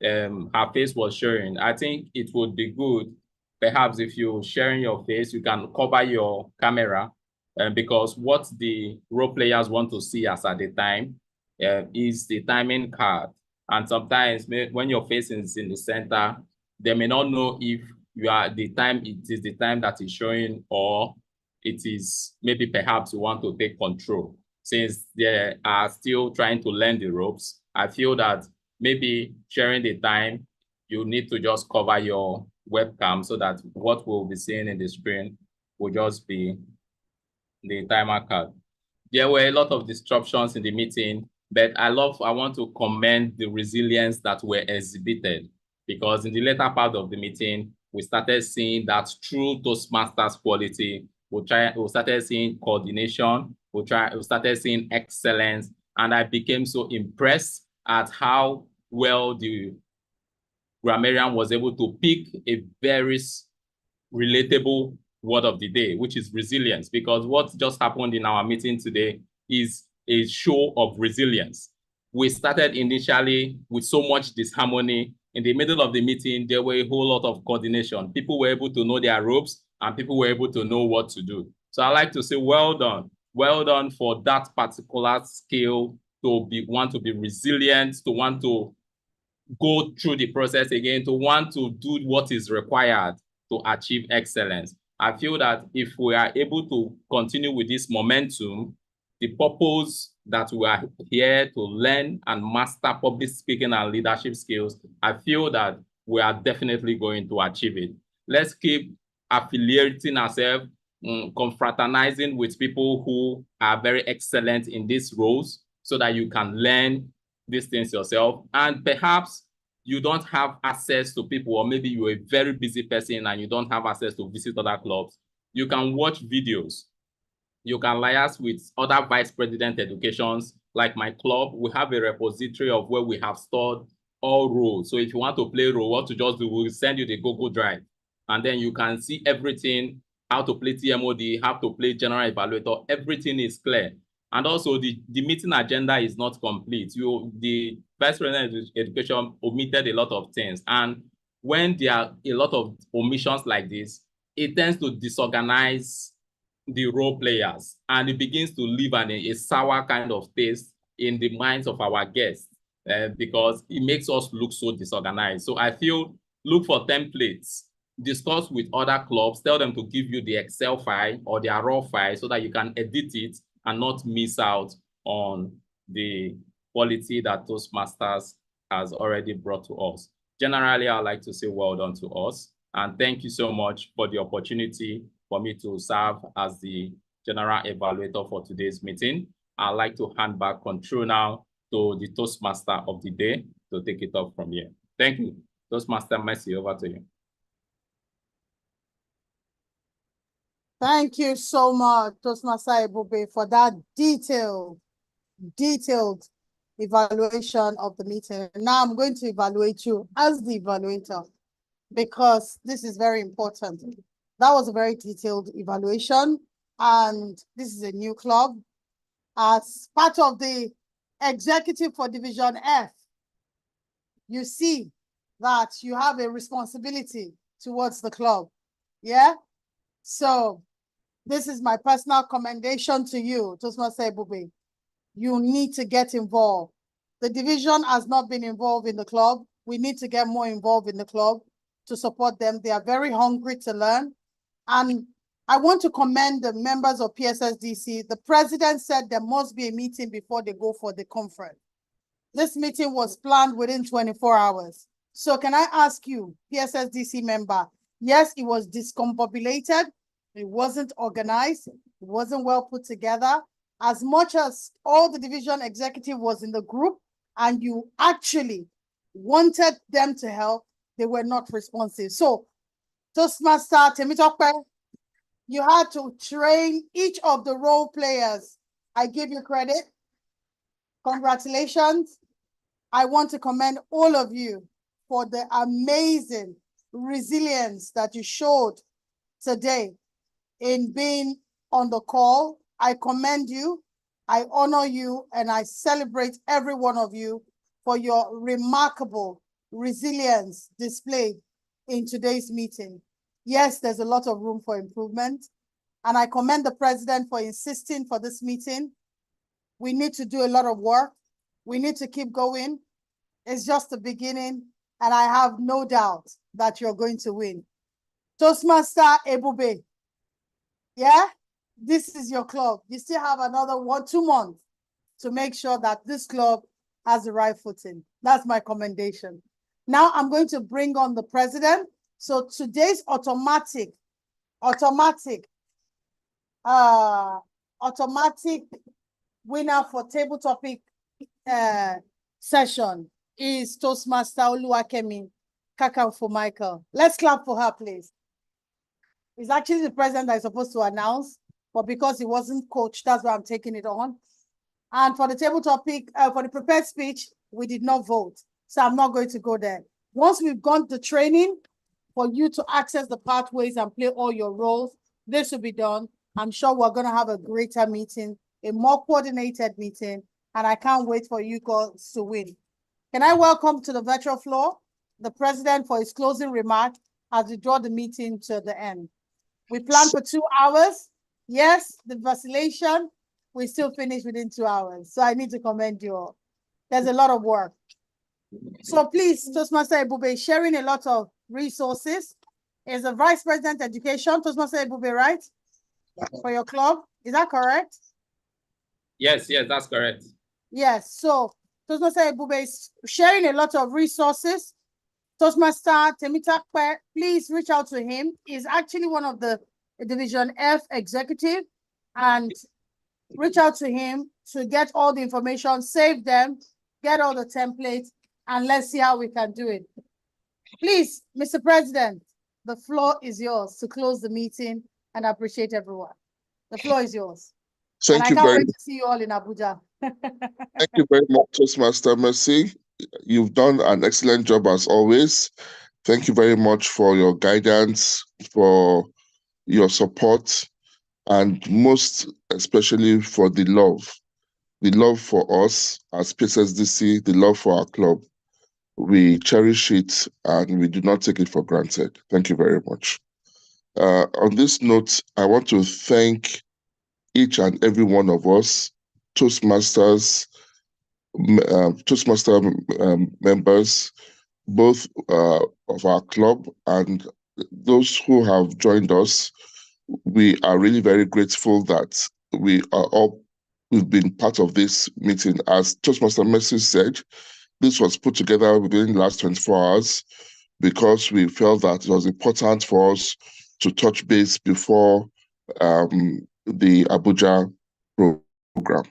her face was showing. I think it would be good, perhaps if you're sharing your face, you can cover your camera, because what the role players want to see as at the time is the timing card. And sometimes when your face is in the center, they may not know if you are it is the time that is showing, or it is maybe perhaps you want to take control. Since they are still trying to learn the ropes, I feel that maybe sharing the time, you need to just cover your webcam so that what we'll be seeing in the screen will just be the timer card. There were a lot of disruptions in the meeting, but I want to commend the resilience that were exhibited, because in the later part of the meeting, we started seeing that true Toastmasters quality. We started seeing coordination. We started seeing excellence. And I became so impressed at how well the grammarian was able to pick a very relatable word of the day, which is resilience, because what just happened in our meeting today is a show of resilience. We started initially with so much disharmony. In the middle of the meeting, there were a whole lot of coordination. People were able to know their ropes, and people were able to know what to do. So I like to say, well done. Well done for that particular skill, to want to be resilient, to want to go through the process again, to want to do what is required to achieve excellence. I feel that if we are able to continue with this momentum, the purpose that we are here to learn and master public speaking and leadership skills, I feel that we are definitely going to achieve it. Let's keep affiliating ourselves, confraternizing with people who are very excellent in these roles so that you can learn these things yourself. And perhaps you don't have access to people, or maybe you're a very busy person and you don't have access to visit other clubs. You can watch videos. You can liaise with other vice president educations. Like my club, we have a repository of where we have stored all roles. So if you want to play role, what to just do, we'll send you the Google Drive. And then you can see everything, how to play TMOD, how to play general evaluator, everything is clear. And also the meeting agenda is not complete. The Vice President Education omitted a lot of things. And when there are a lot of omissions like this, it tends to disorganize the role players, and it begins to leave a sour kind of taste in the minds of our guests, because it makes us look so disorganized. So I feel, look for templates, discuss with other clubs, tell them to give you the Excel file or their raw file so that you can edit it and not miss out on the quality that Toastmasters has already brought to us. Generally, I'd like to say well done to us, and thank you so much for the opportunity for me to serve as the general evaluator for today's meeting. I'd like to hand back control now to the Toastmaster of the day to take it up from here. Thank you. Toastmaster Mercy, over to you. Thank you so much, Toastmaster Ebube, for that detailed evaluation of the meeting. Now I'm going to evaluate you as the evaluator because this is very important. That was a very detailed evaluation, and this is a new club. As part of the executive for Division F, you see that you have a responsibility towards the club. Yeah? So this is my personal commendation to you, Toastmaster Ebube. You need to get involved. The division has not been involved in the club. We need to get more involved in the club to support them. They are very hungry to learn. And I want to commend the members of PSSDC. The president said there must be a meeting before they go for the conference. This meeting was planned within 24 hours. So can I ask you, PSSDC member, yes, it was discombobulated. It wasn't organized. It wasn't well put together. As much as all the division executive was in the group and you actually wanted them to help, they were not responsive. So Toastmaster Temitope, you had to train each of the role players. I give you credit. Congratulations. I want to commend all of you for the amazing resilience that you showed today in being on the call. I commend you, I honor you, and I celebrate every one of you for your remarkable resilience displayed in today's meeting. Yes, there's a lot of room for improvement, and I commend the president for insisting for this meeting. We need to do a lot of work. We need to keep going. It's just the beginning, and I have no doubt that you're going to win. Toastmaster Ebube, yeah, this is your club. You still have another 2 months to make sure that this club has the right footing. That's my commendation. Now I'm going to bring on the president. So today's automatic winner for table topic session is Toastmaster Oluwakemi Kakanfo Michael. Let's clap for her, please. It's actually the president that is supposed to announce, but because he wasn't coached, that's why I'm taking it on. And for the table topic, for the prepared speech, we did not vote. So I'm not going to go there. Once we've gone to training for you to access the pathways and play all your roles, this will be done. I'm sure we're going to have a greater meeting, a more coordinated meeting, and I can't wait for you guys to win. Can I welcome to the virtual floor the president for his closing remark as we draw the meeting to the end. We planned for 2 hours. Yes, the vacillation, we still finish within 2 hours. So I need to commend you all. There's a lot of work. So please, Toastmaster Ebube is sharing a lot of resources. Is a Vice President Education, Toastmaster Ebube, right? For your club, is that correct? Yes, that's correct. Yes, so Toastmaster Ebube is sharing a lot of resources. Toastmaster Temitope, please reach out to him. He's actually one of the Division F executive, and reach out to him to get all the information, save them, get all the templates, and let's see how we can do it. Please, Mr. President, the floor is yours to close the meeting, and I appreciate everyone. The floor is yours. And I can't wait to see you all in Abuja. Thank you very much, Toastmaster Mercy. You've done an excellent job as always. Thank you very much for your guidance, for your support, and most especially for the love for us as PSSDC, the love for our club. We cherish it and we do not take it for granted. Thank you very much. On this note, I want to thank each and every one of us, Toastmasters, members, both of our club and those who have joined us. We are really very grateful that we've been part of this meeting. As Toastmaster Mercy said, this was put together within the last 24 hours because we felt that it was important for us to touch base before the Abuja program.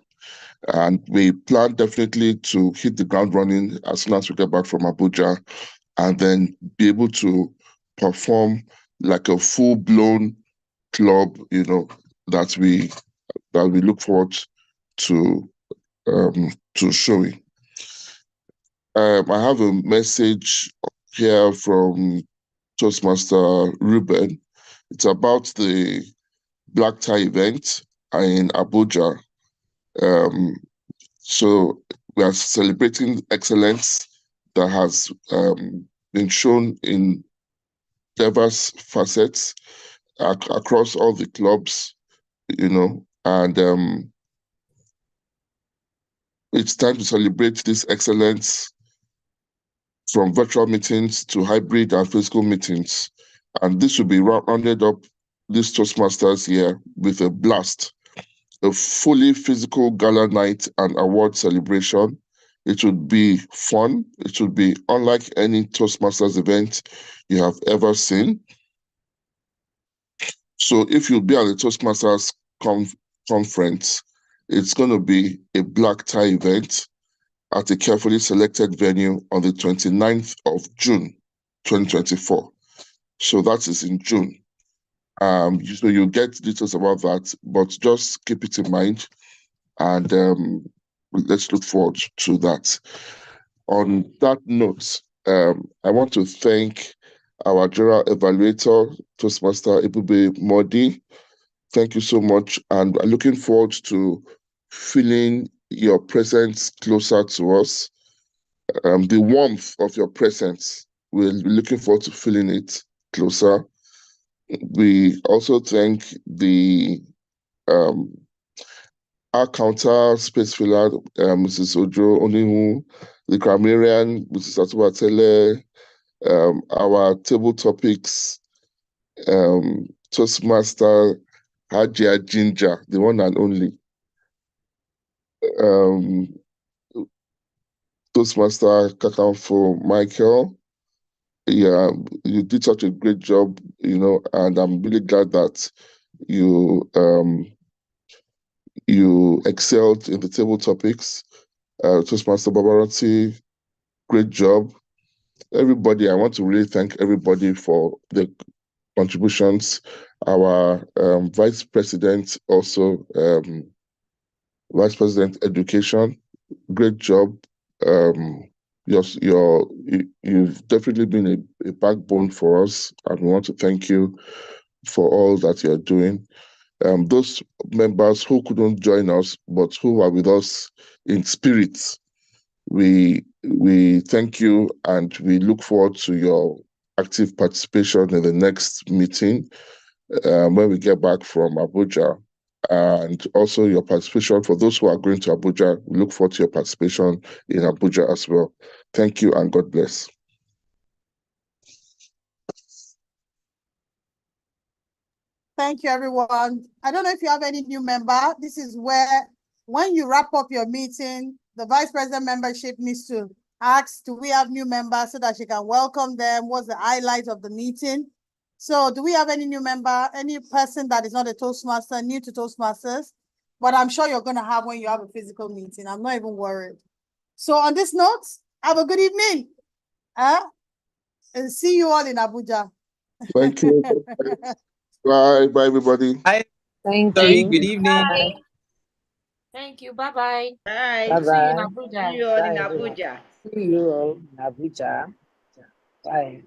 And we plan definitely to hit the ground running as soon as we get back from Abuja, and then be able to perform like a full-blown club, that we look forward to showing. I have a message here from Toastmaster Ruben. It's about the Black Tie event in Abuja. So we are celebrating excellence that has been shown in diverse facets across all the clubs, and it's time to celebrate this excellence from virtual meetings to hybrid and physical meetings. And this will be rounded up this Toastmasters year with a blast, a fully physical gala night and award celebration. It would be fun. It would be unlike any Toastmasters event you have ever seen. So if you'll be at the Toastmasters conference, it's going to be a black tie event at a carefully selected venue on the 29th of June, 2024. So that is in June. So you'll get details about that, but just keep it in mind, and let's look forward to that. On that note, I want to thank our general evaluator, Toastmaster Ebube Modi. Thank you so much, and I'm looking forward to feeling your presence closer to us. The warmth of your presence, we're looking forward to feeling it closer. We also thank our counter space filler, Mrs. Ojo Onihu, the grammarian, Mrs. Atubatele, our table topics, Toastmaster Hajia Ginger, the one and only. Toastmaster Kakamfo Michael. Yeah, you did such a great job, and I'm really glad that you excelled in the table topics. Toastmaster Babarati, great job. Everybody, I want to really thank everybody for the contributions. Our Vice President also, Vice President Education, great job. You've definitely been a backbone for us, and we want to thank you for all that you're doing. Those members who couldn't join us, but who are with us in spirit, we thank you, and we look forward to your active participation in the next meeting when we get back from Abuja, and also your participation for those who are going to Abuja. We look forward to your participation in Abuja as well. Thank you, and God bless. Thank you, everyone. I don't know if you have any new member. This is where, when you wrap up your meeting, the Vice President membership needs to ask, do we have new members, so that she can welcome them? What's the highlight of the meeting? So do we have any new member, any person that is not a Toastmaster, new to Toastmasters? But I'm sure you're going to have when you have a physical meeting. I'm not even worried. So on this note, have a good evening. And see you all in Abuja. Thank you. Bye, everybody. Bye. Thank Sorry, you. good evening. Bye. Thank you. Bye-bye. Bye. Bye See you in bye. Abuja. See you all in Bye, everyone. Abuja. See you all in Abuja. Bye.